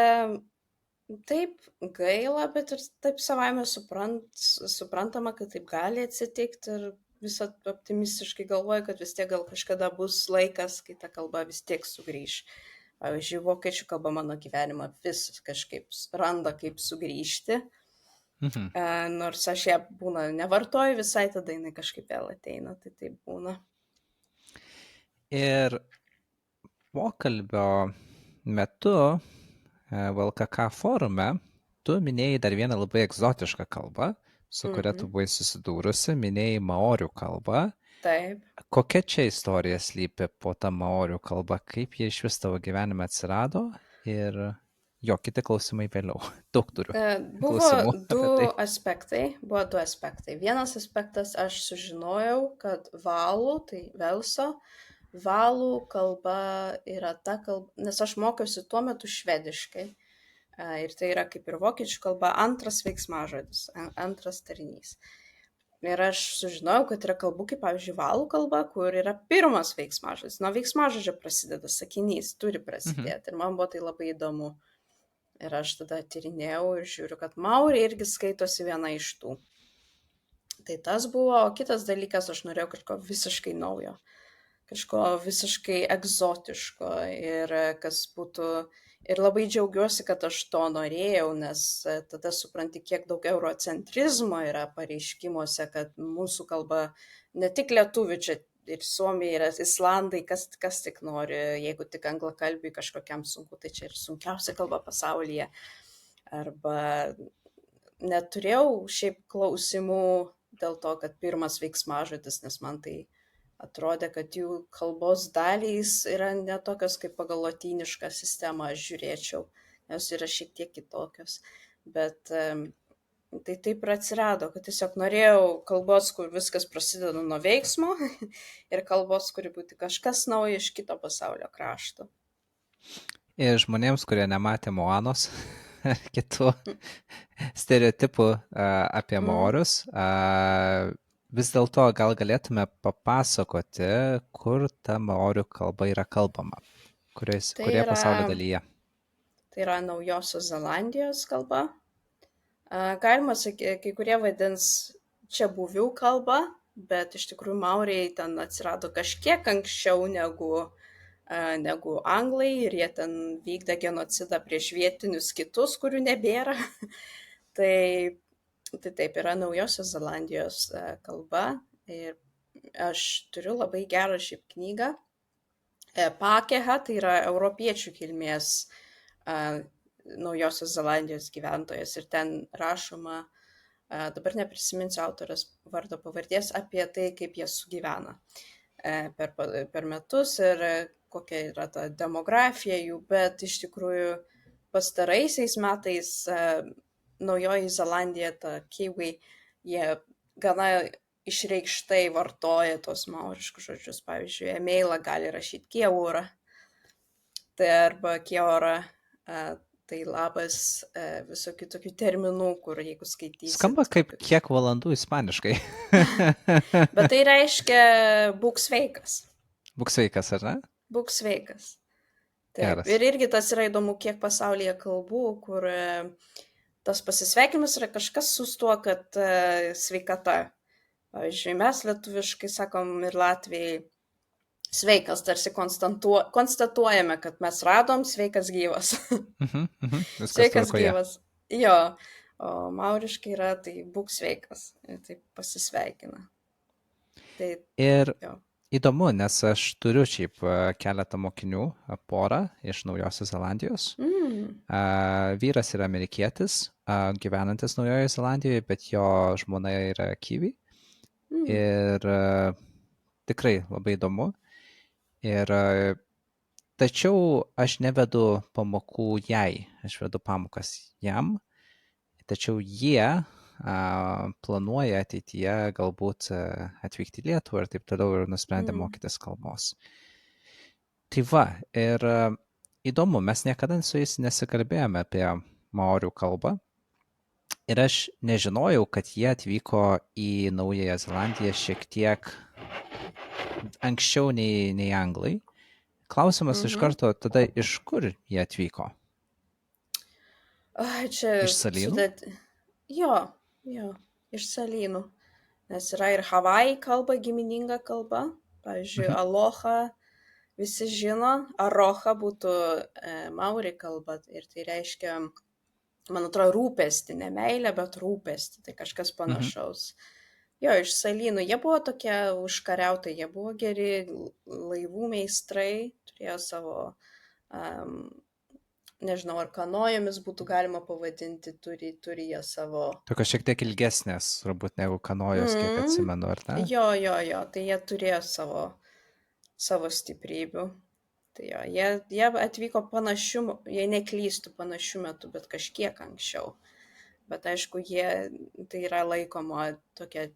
taip gaila, bet ir taip savaime suprantama, kad taip gali atsitikti ir visą optimistiškai galvoju, kad vis tiek gal kažkada bus laikas, kai ta kalba vis tiek sugrįž. Pavyzdžiui, vokiečių kalba mano gyvenimą vis kažkaip randa, kaip sugrįžti. Mhm. Nors aš ją būna nevartoju visai, tada jinai kažkaip vėl ateina, tai taip būna. Ir pokalbio metu VLKK forume tu minėjai dar vieną labai egzotišką kalbą, su kuria tu buvai susidūrusi, minėjai maorių kalbą. Taip. Kokia čia istorija slypi po tą maorių kalbą, kaip jie iš vis tavo gyvenime atsirado ir jo kiti klausimai vėliau. Daug turiu Buvo klausimų apie tai. buvo du aspektai. Vienas aspektas, aš sužinojau, kad valų, tai Velso, valų kalba yra ta kalba, nes aš mokiausi tuo metu švediškai. Ir tai yra kaip ir vokiečių kalba antras veiksmažodis, antras tarinys. Ir aš sužinojau, kad yra kalbų, kaip pavyzdžiui, valų kalba, kur yra pirmas veiksmažodis. Nuo veiksmažodžio prasideda sakinys, turi prasidėti. Ir man buvo tai labai įdomu. Ir aš tada tyrinėjau ir žiūriu, kad mauriai irgi skaitosi viena iš tų. Tai tas buvo, o kitas dalykas, aš norėjau kažko visiškai naujo, kažko visiškai egzotiško ir kas būtų Ir labai džiaugiuosi, kad aš to norėjau, nes tada supranti, kiek daug eurocentrizmo yra pareiškimuose, kad mūsų kalba ne tik lietuvių, čia ir suomiai, ir islandai, kas tik nori, jeigu tik anglakalbiai kažkokiam sunku, tai čia ir sunkiausia kalba pasaulyje. Arba neturėjau šiaip klausimų dėl to, kad pirmas veiksmažodis, nes man tai atrodė, kad jų kalbos dalys yra ne tokios kaip pagal lotynišką sistemą aš žiūrėčiau, jos yra šiek tiek kitokios. Bet tai taip ir atsirado, kad tiesiog norėjau kalbos, kur viskas prasideda nuo veiksmo ir kalbos, kuri būtų kažkas naujo iš kito pasaulio krašto. Ir žmonėms, kurie nematė Moanos, kitų stereotipų apie maorius, vis dėlto gal galėtume papasakoti, kur ta maorių kalba yra kalbama, kurioje pasaulio dalyje. Tai yra Naujosios Zelandijos kalba. Galima sakyti, kai kurie vadins čia buvių kalba, bet iš tikrųjų mauriai ten atsirado kažkiek anksčiau negu anglai ir jie ten vykdė genocidą prieš vietinius kitus, kurių nebėra. Tai taip yra Naujosios Zelandijos kalba ir aš turiu labai gerą šiaip knygą. Pakeha, tai yra europiečių kilmės Naujosios Zelandijos gyventojas ir ten rašoma, dabar neprisiminsiu autorės vardo pavardės, apie tai, kaip jie sugyvena per metus ir kokia yra ta demografija jų, bet iš tikrųjų pastaraisiais metais Naujoji Zelandija, ta Kiwi, jie gana išreikštai vartoja tos maoriškus žodžius. Pavyzdžiui, emailą gali rašyti kiaura, tai arba kiaura, tai labas, visokių tokių terminų, kur jeigu skaitysi. Skamba kaip kiek valandų ispaniškai. Bet tai reiškia būk sveikas. Būk sveikas, ar ne? Būk sveikas. Taip. Ir irgi tas yra įdomu, kiek pasaulyje kalbų, kur tas pasisveikinimas yra kažkas su tuo, kad sveikata. Pavyzdžiui, mes lietuviškai sakom ir Latvijai sveikas, tarsi konstatuojame, kad mes radom sveikas gyvas. Sveikas gyvas. Jo, o mauriškai yra, tai būk sveikas. Ir taip pasisveikina. Tai, ir jo. Įdomu, nes aš turiu šiaip keletą mokinių, porą iš Naujosios Zelandijos. Vyras yra amerikietis, gyvenantis Naujojoje Zelandijoje, bet jo žmona yra Kiwi. Ir tikrai labai įdomu. Ir tačiau aš nevedu pamokų jai, aš vedu pamokas jam. Tačiau jie planuoja ateityje galbūt atvykti į Lietuvą ir taip toliau ir nusprendė mokytis kalbos. Tai va, ir įdomu, mes niekada su jais nesikalbėjome apie maorių kalbą ir aš nežinojau, kad jie atvyko į Naująją Zelandiją šiek tiek anksčiau nei anglai. Klausimas iš karto tada, iš kur jie atvyko? Iš salynų? Jo, iš salynų. Nes yra ir Havajai kalba, gimininga kalba. Pavyzdžiui, aloha visi žino, aroha būtų maori kalba. Ir tai reiškia, man atrodo, rūpestį, ne meilę, bet rūpestį. Tai kažkas panašaus. Jo, iš salynų. Jie buvo tokie užkariautai, jie buvo geri laivų meistrai, turėjo savo... nežinau, ar kanojomis būtų galima pavadinti, turi jie savo... Tokios šiek tiek ilgesnės, turbūt, negu kanojos, kiek atsimenu, ar ne? Jo, tai jie turėjo savo stiprybių. Tai jo, jie atvyko jie neklystų panašių metų, bet kažkiek anksčiau. Bet aišku, tai yra laikoma tokia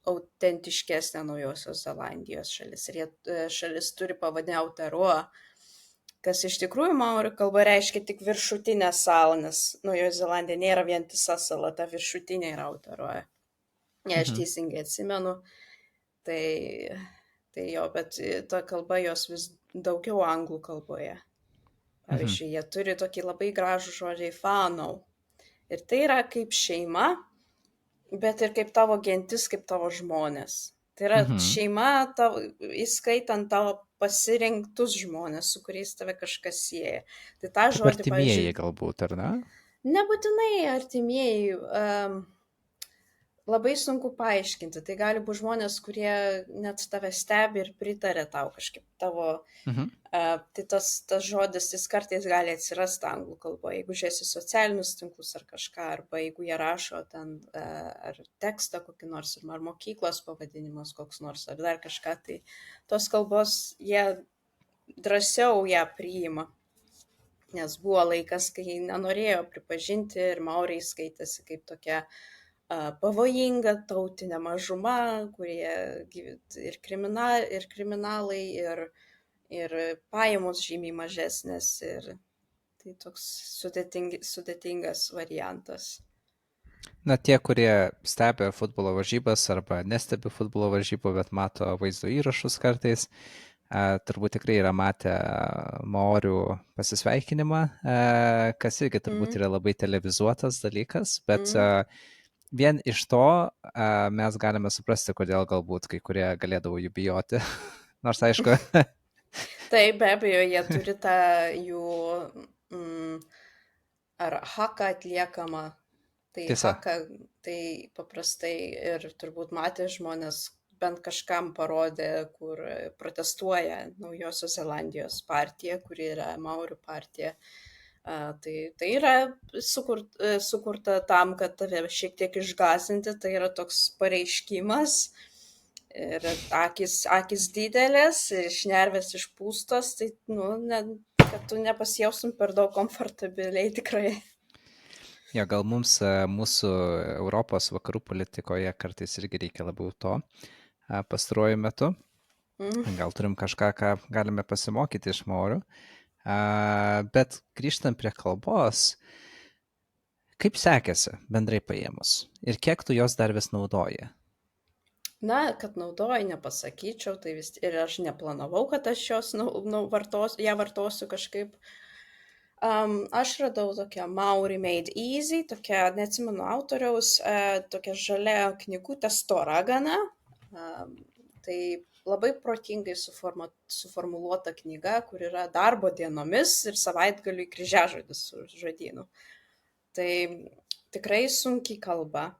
autentiškesnė Naujosios Zelandijos šalis. Ir šalis turi pavadinę Aotearoa, kas iš tikrųjų maorių kalba reiškia tik viršutinę salą, nes Naujoji Zelandija nėra vientisa sala, ta viršutinė yra Aotearoa. Ne, aš teisingai atsimenu. Tai jo, bet ta kalba jos vis daugiau anglų kalboje. Pavyzdžiui, jie turi tokį labai gražų žodžiai whānau. Ir tai yra kaip šeima, bet ir kaip tavo gentis, kaip tavo žmonės. Tai yra Mhm. šeima, tavo, įskaitant tavo pasirinktus žmonės, su kuriais tave kažkas sieja. Tai tą Kaip žodį, pavyzdžiui, artimieji galbūt, ar ne? nebūtinai artimieji, labai sunku paaiškinti. Tai gali būti žmonės, kurie net tave stebi ir pritarė tau kažkaip tavo. Mhm. Tai tas žodis, jis kartais gali atsirasti anglų kalboje, jeigu žiūrėsi socialinius tinklus ar kažką, arba jeigu jie rašo ten ar tekstą kokį nors, ar mokyklos pavadinimas koks nors, ar dar kažką, tai tos kalbos jie drąsiau ją priima. Nes buvo laikas, kai nenorėjo pripažinti ir mauriai skaitėsi kaip tokia pavojinga tautinė mažuma, kurie ir kriminalai, ir pajamos žymiai mažesnės. Ir tai toks sudėtingas variantas. Na, tie, kurie stebi futbolo varžybas arba nestebi futbolo varžybų, bet mato vaizdo įrašus kartais, turbūt tikrai yra matę maorių pasisveikinimą, kas irgi turbūt Mm, yra labai televizuotas dalykas, bet mm. vien iš to mes galime suprasti, kodėl galbūt kai kurie galėdavo jų bijoti. Nors aišku, Taip, be abejo, jie turi tą jų mm, ar haką atliekamą. Tai tiesa. haką, tai paprastai ir turbūt matė žmonės, bent kažkam parodė, kur protestuoja Naujosios Zelandijos partija, kuri yra Maurių partija. Tai yra sukurta tam, kad tave šiek tiek išgąsdinti, tai yra toks pareiškimas. Ir akis didelės, ir šnervės išpūstos, tai, kad tu nepasijaustum per daug komfortabiliai tikrai. Jo, gal mums mūsų Europos vakarų politikoje kartais irgi reikia labiau to pastaruoju metu. Mm. Gal turim kažką, ką galime pasimokyti iš maorių. Bet grįžtant prie kalbos, kaip sekėsi bendrai paėmus ir kiek tu jos dar vis naudoji? Na, kad naudoju, nepasakyčiau, tai vis ir aš neplanavau, kad aš ją vartosiu kažkaip. Aš radau tokią Maori Made Easy, tokią, neatsimenu autoriaus, tokia žalia knygutė, stora gana. Tai labai protingai suformuluota knyga, kur yra darbo dienomis ir savaitgaliui kryžiažodis su žodynu. Tai tikrai sunki kalba.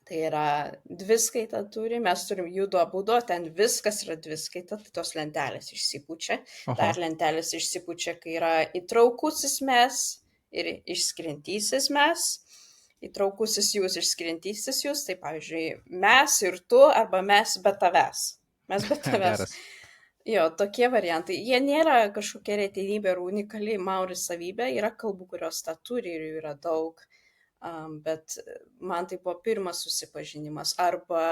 Tai yra dviskaita turi, mes turim judo būdo, ten viskas yra dviskaita, tai tos lentelės išsipučia. Oho, Dar lentelės išsipučia, kai yra įtraukusis mes ir išskiriantysis mes. Įtraukusis jūs, išskiriantysis jūs, tai pavyzdžiui, mes ir tu, arba mes be tavęs. Mes be tavęs. geras. Jo, tokie variantai. Jie nėra kažkokia retenybė ar unikali mauri savybė, yra kalbų, kurios tą turi ir jų yra daug. Bet man tai buvo pirmas susipažinimas. Arba,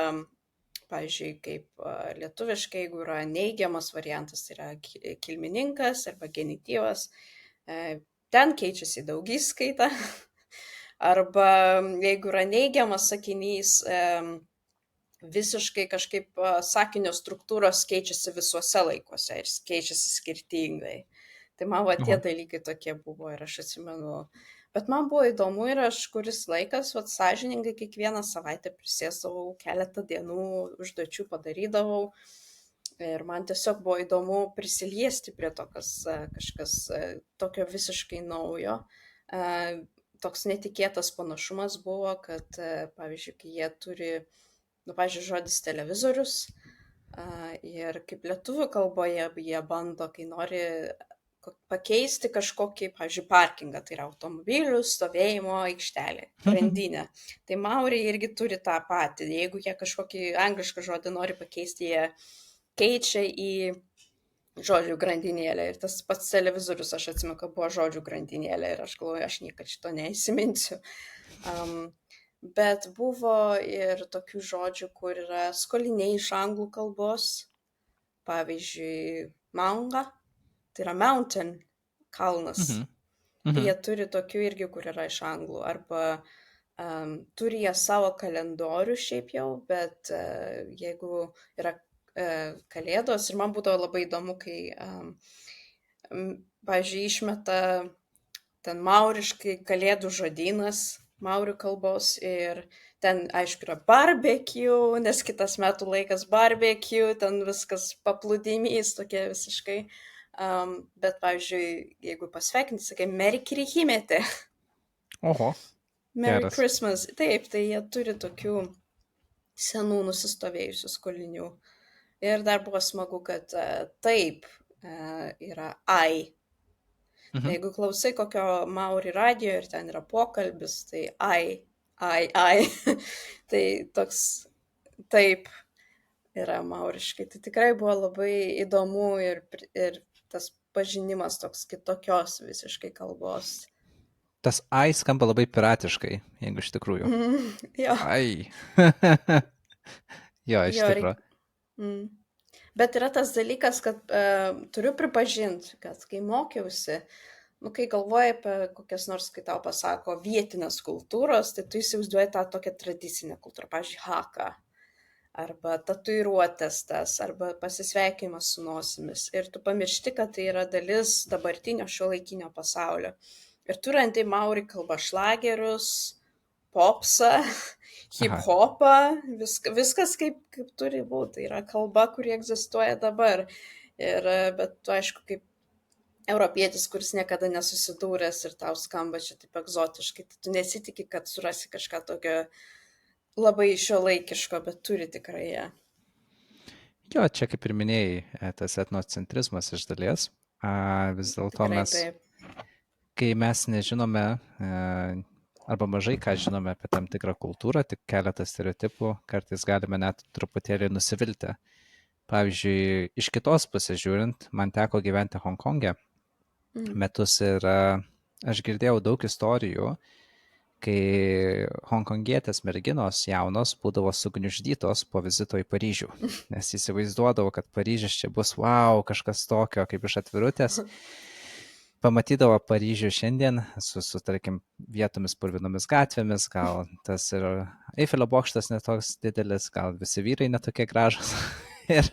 pavyzdžiui, kaip lietuviškai, jeigu yra neigiamas variantas, tai yra kilmininkas arba genityvas, ten keičiasi daugiskaita. Arba jeigu yra neigiamas sakinys, visiškai kažkaip sakinio struktūros keičiasi visuose laikuose ir keičiasi skirtingai. Tai man tie Oho. dalykai tokie buvo ir aš atsimenu. Bet man buvo įdomu ir aš kuris laikas, sąžiningai kiekvieną savaitę prisėsdavau, keletą dienų užduočių padarydavau. Ir man tiesiog buvo įdomu prisiliesti prie to, kažkas tokio visiškai naujo. Toks netikėtas panašumas buvo, kad, pavyzdžiui, kai jie turi, pavyzdžiui, žodis televizorius, ir kaip lietuvių kalboje jie bando, kai nori pakeisti kažkokį, pavyzdžiui, parkingą, tai yra automobilių stovėjimo aikštelė, grandinę. Tai mauriai irgi turi tą patį. Jeigu jie kažkokį anglišką žodį nori pakeisti, jie keičia į žodžių grandinėlę. Ir tas pats televizorius, aš atsimenu, kad buvo žodžių grandinėlė ir aš galvoju, aš niekada šito neįsiminsiu. Bet buvo ir tokių žodžių, kur yra skoliniai iš anglų kalbos. Pavyzdžiui, manga, tai yra mountain, kalnas. Mhm. Tai jie Mhm. turi tokių irgi, kur yra iš anglų. Arba turi jie savo kalendorių šiaip jau, bet jeigu yra kalėdos, ir man būdavo labai įdomu, kai, pavyzdžiui, išmeta ten mauriškai kalėdų žodynas, maurių kalbos ir ten, aišku, yra barbecue, nes kitas metų laikas barbecue, ten viskas paplūdimys tokie visiškai. Bet, pavyzdžiui, jeigu pasveikinti, sakai, Merry Krihimete, Oho, Merry geras. Christmas. Taip, tai jie turi tokių senų nusistovėjusių skolinių. Ir dar buvo smagu, kad taip yra ai. Tai Mhm. jeigu klausai kokio mauri radio ir ten yra pokalbis, tai ai. Tai toks taip yra mauriškai. Tai tikrai buvo labai įdomu ir tas pažinimas toks kitokios visiškai kalbos. Tas ai skamba labai piratiškai, jeigu iš tikrųjų. Jo, Ai. Jo, iš jo, tikrųjų. Bet yra tas dalykas, kad turiu pripažinti, kad kai mokiausi, kai galvoji apie kokias nors, kai tau pasako vietinės kultūros, tai tu įsivaizduoji tą tokią tradicinę kultūrą, pavyzdžiui, haka, arba tatuiruotės tas, arba pasisveikimas su nosimis. Ir tu pamiršti, kad tai yra dalis dabartinio šiuolaikinio pasaulio. Ir tu randi mauri kalbą šlagerius, popsą, Aha. hip-hopą, viskas kaip turi būti. Tai yra kalba, kuri egzistuoja dabar. Bet tu, aišku, kaip europietis, kuris niekada nesusidūręs ir tau skamba čia taip egzotiškai, tai tu nesitiki, kad surasi kažką tokio labai šiuolaikiško, bet turi tikrai ją. Jo, čia kaip ir minėjai, tas etnocentrizmas iš dalies. Vis dėlto Tikrai mes, taip. kai mes nežinome arba mažai ką žinome apie tam tikrą kultūrą, tik keletą stereotipų, kartais galime net truputėlį nusivilti. Pavyzdžiui, iš kitos pusės žiūrint, man teko gyventi Honkongė metus ir aš girdėjau daug istorijų, kai honkongietės merginos jaunos būdavo sugniuždytos po vizito į Paryžių, nes įsivaizduodavo, kad Paryžius čia bus wow, kažkas tokio kaip iš atvirutės. Pamatydavo Paryžių šiandien tarkim, vietomis purvinomis gatvėmis, gal tas ir Eifelio bokštas netoks didelis, gal visi vyrai netokie gražus. Ir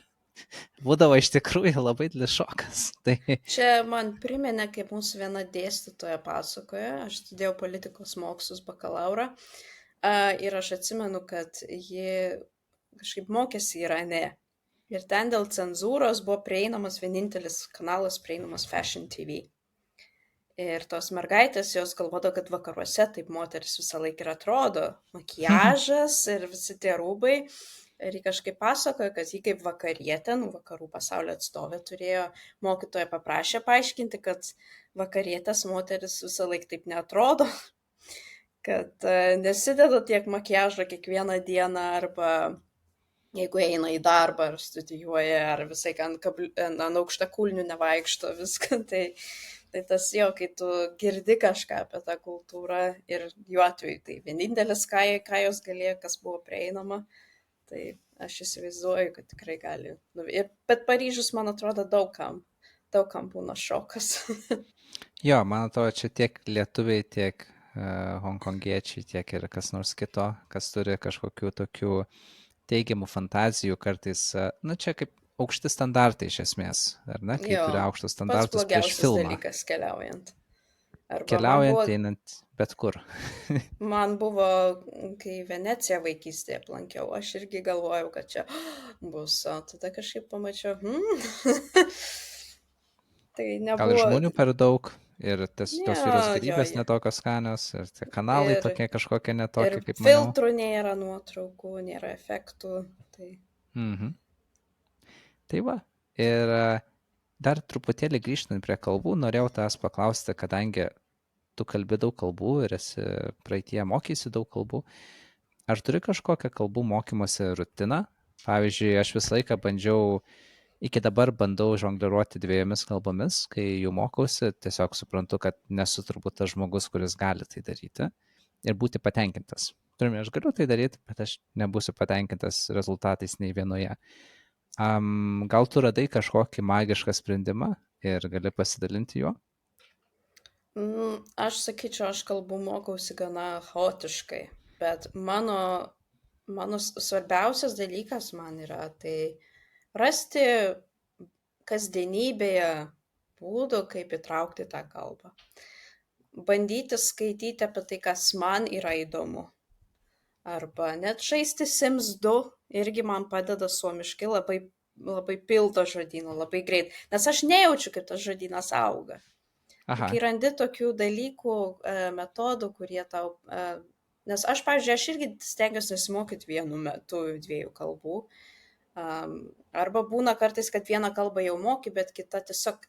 būdavo iš tikrųjų labai didelis šokas. Tai Čia man priminė, kaip mūsų viena dėstytoja pasakoja, aš studijavau politikos mokslus bakalaurą ir aš atsimenu, kad ji kažkaip mokėsi Irane. Ir ten dėl cenzūros buvo prieinamas vienintelis kanalas prieinamas Fashion TV. Ir tos mergaitės, jos galvodavo, kad vakaruose taip moteris visą laiką ir atrodo, makiažas ir visi tie rūbai. Ir ji kažkaip pasakojo, kad ji kaip vakarietė, vakarų pasaulio atstovė, turėjo mokytoja paprašė paaiškinti, kad vakarietės moteris visą laiką taip neatrodo, kad nesideda tiek makiažo kiekvieną dieną arba jeigu eina į darbą ar studijuoja, ar visai ant aukštakulnių nevaikšto viską, tai tas jo, kai tu girdi kažką apie tą kultūrą ir jų atveju tai vienintelis, ką jos galėjo, kas buvo prieinama, tai aš įsivaizduoju, kad tikrai gali. Bet Paryžius, man atrodo, daug kam būna šokas. jo, man atrodo, čia tiek lietuviai, tiek honkongiečiai, tiek ir kas nors kito, kas turi kažkokių tokių teigiamų fantazijų kartais, čia kaip aukšti standartai iš esmės, ar ne, kai turi aukštus Pats standartus prieš blogiausias filmą. dalykas keliaujant. Arba Keliaujant, einant bet kur. Man buvo, kai Veneciją vaikystėje aplankiau, aš irgi galvojau, kad čia bus, o tada kažkaip pamačiau, tai Gal ir nebuvo. žmonių per daug, ir tos jūros Jo, gėrybės jo. netokios skanios, ir tie kanalai Ir, tokie kažkokie ir netokie, kaip maniau. filtrų nėra, nuotraukų, nėra efektų. Tai Mhm. Tai va. Ir dar truputėlį grįžtant prie kalbų, norėjau tavęs paklausti, kadangi tu kalbi daug kalbų ir esi praeitie mokysi daug kalbų, ar turi kažkokią kalbų mokymosi rutiną? Pavyzdžiui, aš visą laiką iki dabar bandau žongliruoti dviejomis kalbomis, kai jų mokausi, tiesiog suprantu, kad nesu turbūt tas žmogus, kuris gali tai daryti ir būti patenkintas. Turime, aš galiu tai daryti, bet aš nebūsiu patenkintas rezultatais nei vienoje. Gal tu radai kažkokį magišką sprendimą ir gali pasidalinti juo? Aš sakyčiau, aš kalbų mokausi gana chaotiškai, bet mano svarbiausias dalykas man yra tai rasti kasdienybėje būdų, kaip įtraukti tą kalbą. bandyti skaityti apie tai, kas man yra įdomu. Arba net žaisti Sims 2 irgi man padeda suomiškai, labai pildo žodyną, labai greit, nes aš nejaučiu, kaip tas žodynas auga. Tai Aha. kai randi tokių dalykų, metodų, kurie tau... Nes aš, pavyzdžiui, aš irgi stengiuosi nesimokyti vienu metu 2 kalbų. Arba būna kartais, kad vieną kalbą jau moki, bet kita tiesiog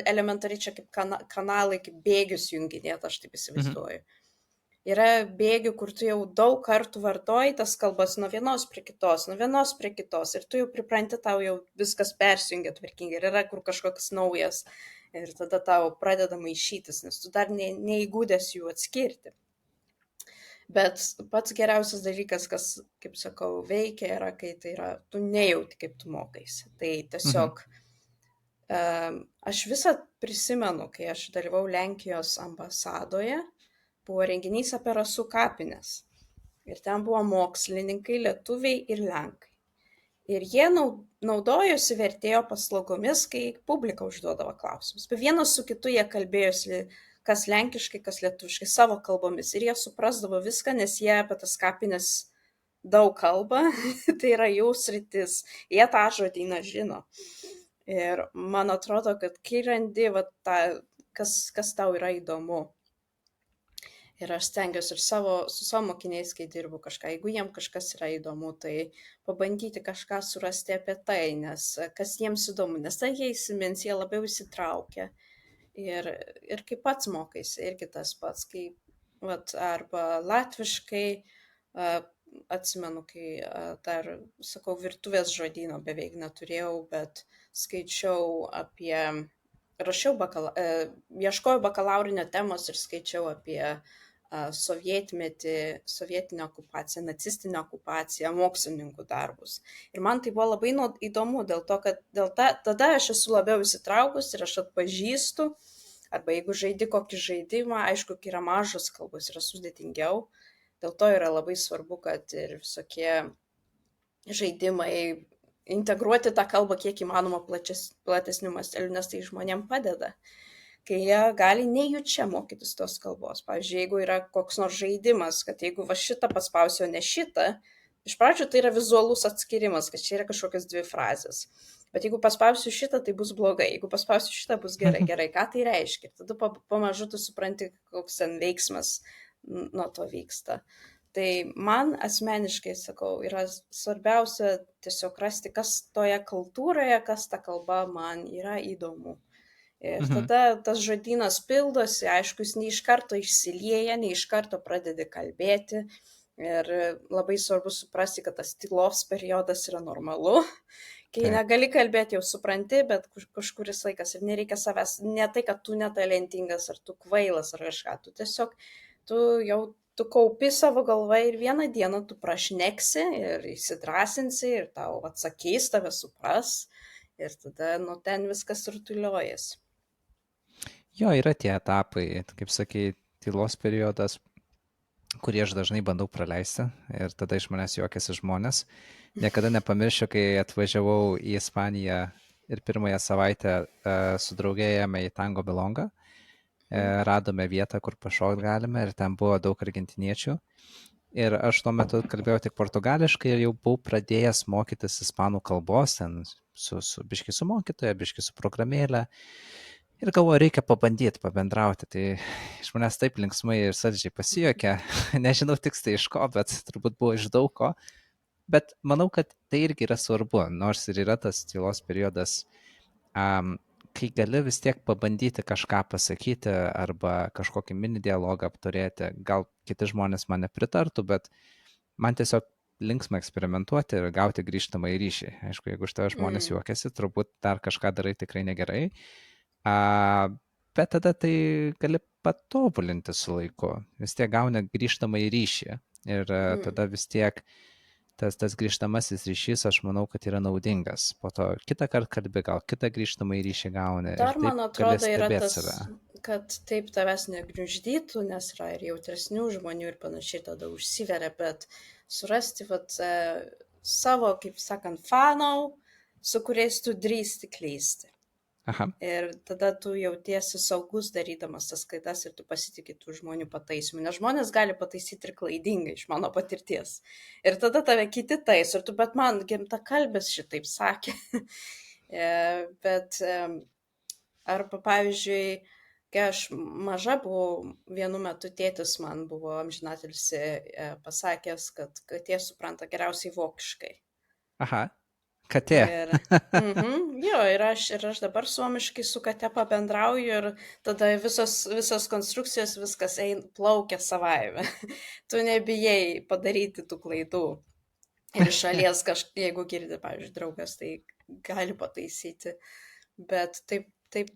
elementariai čia kaip kanalai, kaip bėgius junginėt, aš taip įsivaizduoju. Yra bėgių, kur tu jau daug kartų vartoji tas kalbas nuo vienos prie kitos, ir tu jau pripranti, tau jau viskas persijungia tvarkingai, ir yra kur kažkoks naujas, ir tada tau pradeda maišytis, nes tu dar neįgūdęs jų atskirti. Bet pats geriausias dalykas, kas, kaip sakau, veikia, yra, kai tai yra, tu nejauti, kaip tu mokaisi. Tai tiesiog aš visą prisimenu, kai aš dalyvau Lenkijos ambasadoje, buvo renginys apie rasų kapines. Ir ten buvo mokslininkai, lietuviai ir lenkai. Ir jie naudojosi vertėjo paslaugomis, kai publika užduodavo klausimus. Bet vienas su kitu jie kalbėjosi, kas lenkiškai, kas lietuviškai, savo kalbomis. Ir jie suprasdavo viską, nes jie apie tas kapines daug kalba. Tai yra jų sritis. Jie tą žodyną žino. Ir man atrodo, kad kai randi kas tau yra įdomu. Ir aš stengiuosi ir su savo mokiniais, kai dirbu kažką, jeigu jiems kažkas yra įdomu, tai pabandyti kažką surasti apie tai, nes kas jiems įdomu, nes tai jie įsimins, jie labiau įsitraukia. Ir kaip pats mokaisi, irgi tas pats, kai, arba latviškai, atsimenu, kai dar, sakau, virtuvės žodyno beveik neturėjau, bet skaičiau apie, ieškojau bakalaurinio temos ir skaičiau apie sovietmetį, sovietinę okupaciją, nacistinę okupaciją, mokslininkų darbus. Ir man tai buvo labai įdomu, dėl to, kad tada aš esu labiau įsitraukus ir aš atpažįstu, arba jeigu žaidi kokį žaidimą, aišku, kai yra mažos kalbos, yra sudėtingiau, dėl to yra labai svarbu, kad ir visokie žaidimai integruoti tą kalbą kiek įmanoma platesniu masteliu, nes tai žmonėm padeda. Kai jie gali nejučia mokytis tos kalbos. Pavyzdžiui, jeigu yra koks nors žaidimas, kad jeigu šitą paspausiu, o ne šitą, iš pradžių tai yra vizualus atskirimas, kad čia yra kažkokios 2 frazės. Bet jeigu paspausiu šitą, tai bus blogai. Jeigu paspausiu šitą, bus gerai. Ką tai reiškia? Ir tada pamažu tu supranti, koks ten veiksmas nuo to vyksta. Tai man asmeniškai, sakau, yra svarbiausia tiesiog rasti, kas toje kultūroje, kas ta kalba man yra įdomu. Ir tada tas žodynas pildosi, aišku, jis ne iš karto išsilieja, ne iš karto pradedi kalbėti. Ir labai svarbu suprasti, kad tas tylos periodas yra normalu. Kai negali kalbėti, jau supranti, bet kažkuris laikas ir nereikia savęs, ne tai, kad tu netalentingas, ar tu kvailas, ar kažką. Tu tiesiog, tu kaupi savo galvą ir vieną dieną tu prašneksi ir įsidrasinsi ir tau atsakys, tave supras. Ir tada nuo ten viskas rutuliojasi. Jo, yra tie etapai, kaip sakai, tylos periodas, kurį aš dažnai bandau praleisti ir tada iš manęs juokiasi žmonės. Niekada nepamiršiu, kai atvažiavau į Ispaniją ir pirmąją savaitę su draugėjame į Tango Belongą, radome vietą, kur pašokti galime ir ten buvo daug argentiniečių. Ir aš tuo metu kalbėjau tik portugališkai ir jau buvau pradėjęs mokytis ispanų kalbos, ten biški su mokytoja, biški su programėlė. Ir galvoju, reikia pabandyti, pabendrauti. Tai iš manęs taip linksmai ir saldžiai pasijuokė. Nežinau tiksliai iš ko, bet turbūt buvo iš daug ko. Bet manau, kad tai irgi yra svarbu, nors ir yra tas tylos periodas, kai gali vis tiek pabandyti kažką pasakyti arba kažkokį mini dialogą apturėti. Gal kiti žmonės man nepritartų, bet man tiesiog linksma eksperimentuoti ir gauti grįžtamą į ryšį. Aišku, jeigu iš tavęs žmonės juokiasi, turbūt dar kažką darai tikrai negerai. Bet tada tai gali patobulinti su laiku. Vis tiek gauni grįžtamą į ryšį. Ir tada vis tiek tas grįžtamasis ryšys, aš manau, kad yra naudingas. Po to kitą kartą kalbi, gal kitą grįžtamą į ryšį gauni. Dar man atrodo yra tas, kad taip tavęs negniuždytų, nes yra ir jautresnių žmonių ir panašiai tada užsiveria, bet surasti savo, kaip sakant, fanų, su kuriais tu drįsti klysti. Aha. Ir tada tu jautiesi saugus darydamas tas klaidas ir tu pasitikė tų žmonių pataisymu, nes žmonės gali pataisyti ir klaidingai iš mano patirties. Ir tada tave kiti taiso, ir tu, bet man gimtakalbis šitaip sakė. Bet arba pavyzdžiui, kai aš maža buvau, vienu metu tėtis man buvo amžinatilsį pasakęs, kad katė supranta geriausiai vokiškai. Aha. Katė. Ir, jo, ir aš dabar suomiškai su kate pabendrauju ir tada visos konstrukcijos, viskas plaukia savaime. Tu nebijai padaryti tų klaidų. Ir iš šalies jeigu girdi, pavyzdžiui, draugas, tai gali pataisyti. Bet taip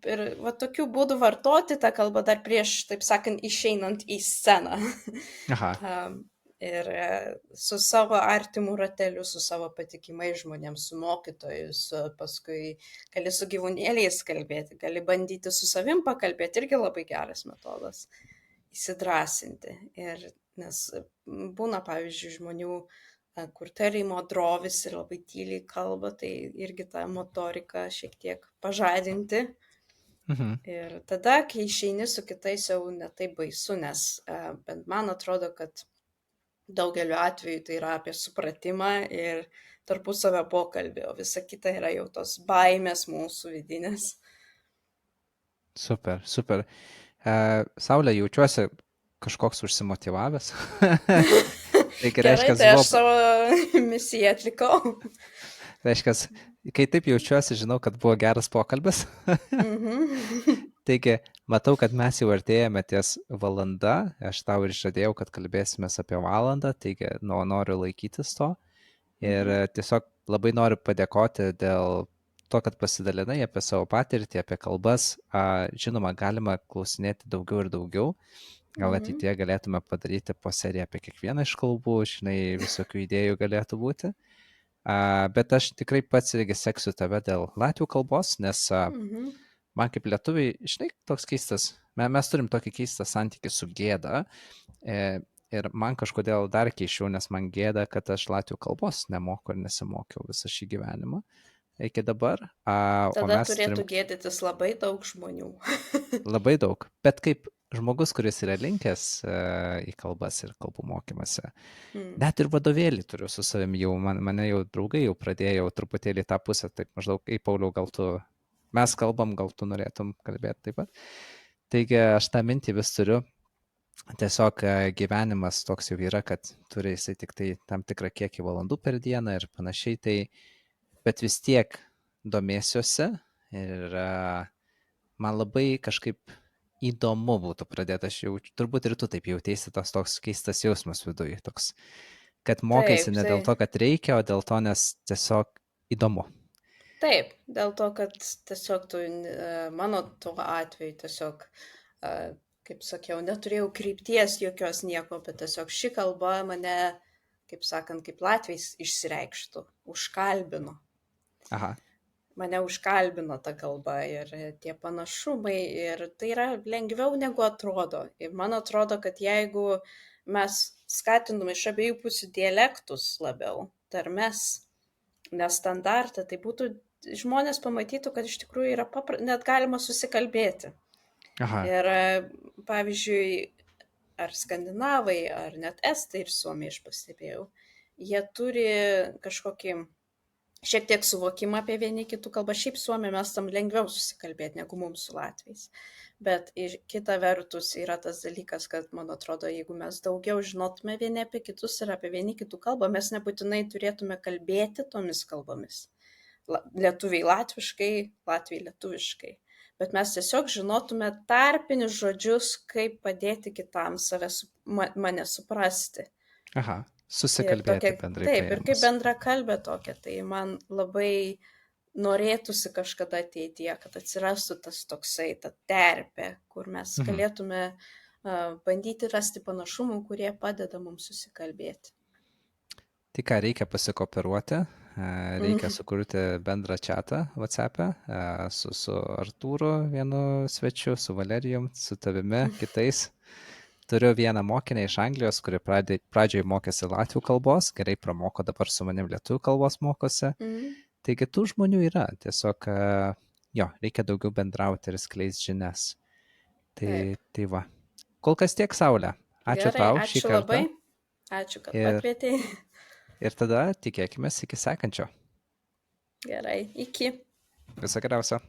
ir va tokiu būdu vartoti tą kalbą dar prieš, taip sakant, išeinant į sceną. Aha. Ir su savo artimu rateliu, su savo patikimais žmonėms, su mokytojus, paskui gali su gyvūnėliais kalbėti, gali bandyti su savim pakalbėti, irgi labai geras metodas įsidrasinti. Ir nes būna, pavyzdžiui, žmonių, kur tarimo drovis ir labai tyliai kalba, tai irgi tą motoriką šiek tiek pažadinti. Ir tada, kai išeini su kitais, jau netaip baisu, nes bent man atrodo, kad daugeliu atveju tai yra apie supratimą ir tarpusavio pokalbį, o visa kita yra jau tos baimės mūsų vidinės. Super, super. Saulė, jaučiuosi kažkoks užsimotyvavęs. Tai Gerai, tai aš savo misiją atlikau. Reiškia, kai taip jaučiuosi, žinau, kad buvo geras pokalbis. Taigi, matau, kad mes jau artėjame ties valanda. Aš tau ir žadėjau, kad kalbėsime apie valandą, taigi noriu laikytis to. Ir tiesiog labai noriu padėkoti dėl to, kad pasidalinai apie savo patirtį, apie kalbas. Žinoma, galima klausinėti daugiau ir daugiau. Gal ateityje galėtume padaryti po seriją apie kiekvieną iš kalbų, žinai, visokių idėjų galėtų būti. Bet aš tikrai pats irgi seksiu tave dėl latvių kalbos, nes man kaip lietuviai, žinai, toks keistas, mes turim tokį keistą santykį su gėda ir man kažkodėl dar keičiau, nes man gėda, kad aš latvių kalbos nemoku ir nesimokiau visą šį gyvenimą iki dabar. Tada turėtų gėdytis labai daug žmonių. Labai daug, bet kaip žmogus, kuris yra linkęs į kalbas ir kalbų mokymasi, net ir vadovėlį turiu su savimi, jau mane jau draugai jau pradėjo truputėlį tą pusę, taip maždaug, Pauliau, gal tu, mes kalbam, gal tu norėtum kalbėti taip pat. Taigi aš tą mintį vis turiu, tiesiog gyvenimas toks jau yra, kad turi jisai tik tai tam tikrą kiekį valandų per dieną ir panašiai, tai, bet vis tiek domėsiuosi ir man labai kažkaip įdomu būtų pradėti, aš jau, turbūt ir tu taip jautėsi, tas toks keistas jausmas viduje, toks, kad mokaisi ne dėl to, kad reikia, o dėl to, nes tiesiog įdomu. Taip, dėl to, kad tiesiog tu, mano tuo atveju tiesiog, kaip sakiau, neturėjau krypties jokios nieko, bet tiesiog ši kalba mane, kaip sakant, kaip latviais išsireikštų, užkalbino. Aha. Mane užkalbino ta kalba ir tie panašumai ir tai yra lengviau negu atrodo. Ir man atrodo, kad jeigu mes skatintume iš abiejų pusių dialektus labiau, tarmes, nestandartą, tai būtų, žmonės pamatytų, kad iš tikrųjų yra net galima susikalbėti. Aha. Ir pavyzdžiui, ar skandinavai, ar net estai ir suomiai, aš pastebėjau, jie turi kažkokį šiek tiek suvokimą apie vieni kitų kalbą. Šiaip suomiai mes tam lengviau susikalbėti negu mums su latviais. Bet ir kita vertus yra tas dalykas, kad, man atrodo, jeigu mes daugiau žinotume vieni apie kitus ir apie vieni kitų kalbą, mes nebūtinai turėtume kalbėti tomis kalbomis. Lietuviai latviškai, latviai lietuviškai. Bet mes tiesiog žinotume tarpinius žodžius, kaip padėti kitam mane suprasti. Aha. Susikalbėti bendrai. Taip, ir kaip bendra kalbė tokia, tai man labai norėtųsi kažkada ateityje, kad atsirastų tas toksai, ta terpė, kur mes galėtume bandyti rasti panašumų, kurie padeda mums susikalbėti. Tai ką, reikia pasikooperuoti, reikia sukurti bendrą chatą WhatsApp'e su Artūru, vienu svečiu, su Valerijum, su tavimi, kitais. Turiu vieną mokinę iš Anglijos, kuri pradžioje mokėsi latvių kalbos, gerai pramoko, dabar su manim lietuvių kalbos mokosi. Taigi tų žmonių yra, tiesiog jo, reikia daugiau bendrauti ir skleisti žinias. Taip. Tai va. Kol kas tiek, Saulė. Ačiū Gerai, tau šį ačiū kartą labai. Ačiū, kad ir, pakvietei. ir tada tikėkime iki sekančio. Gerai, iki. Viso geriausio.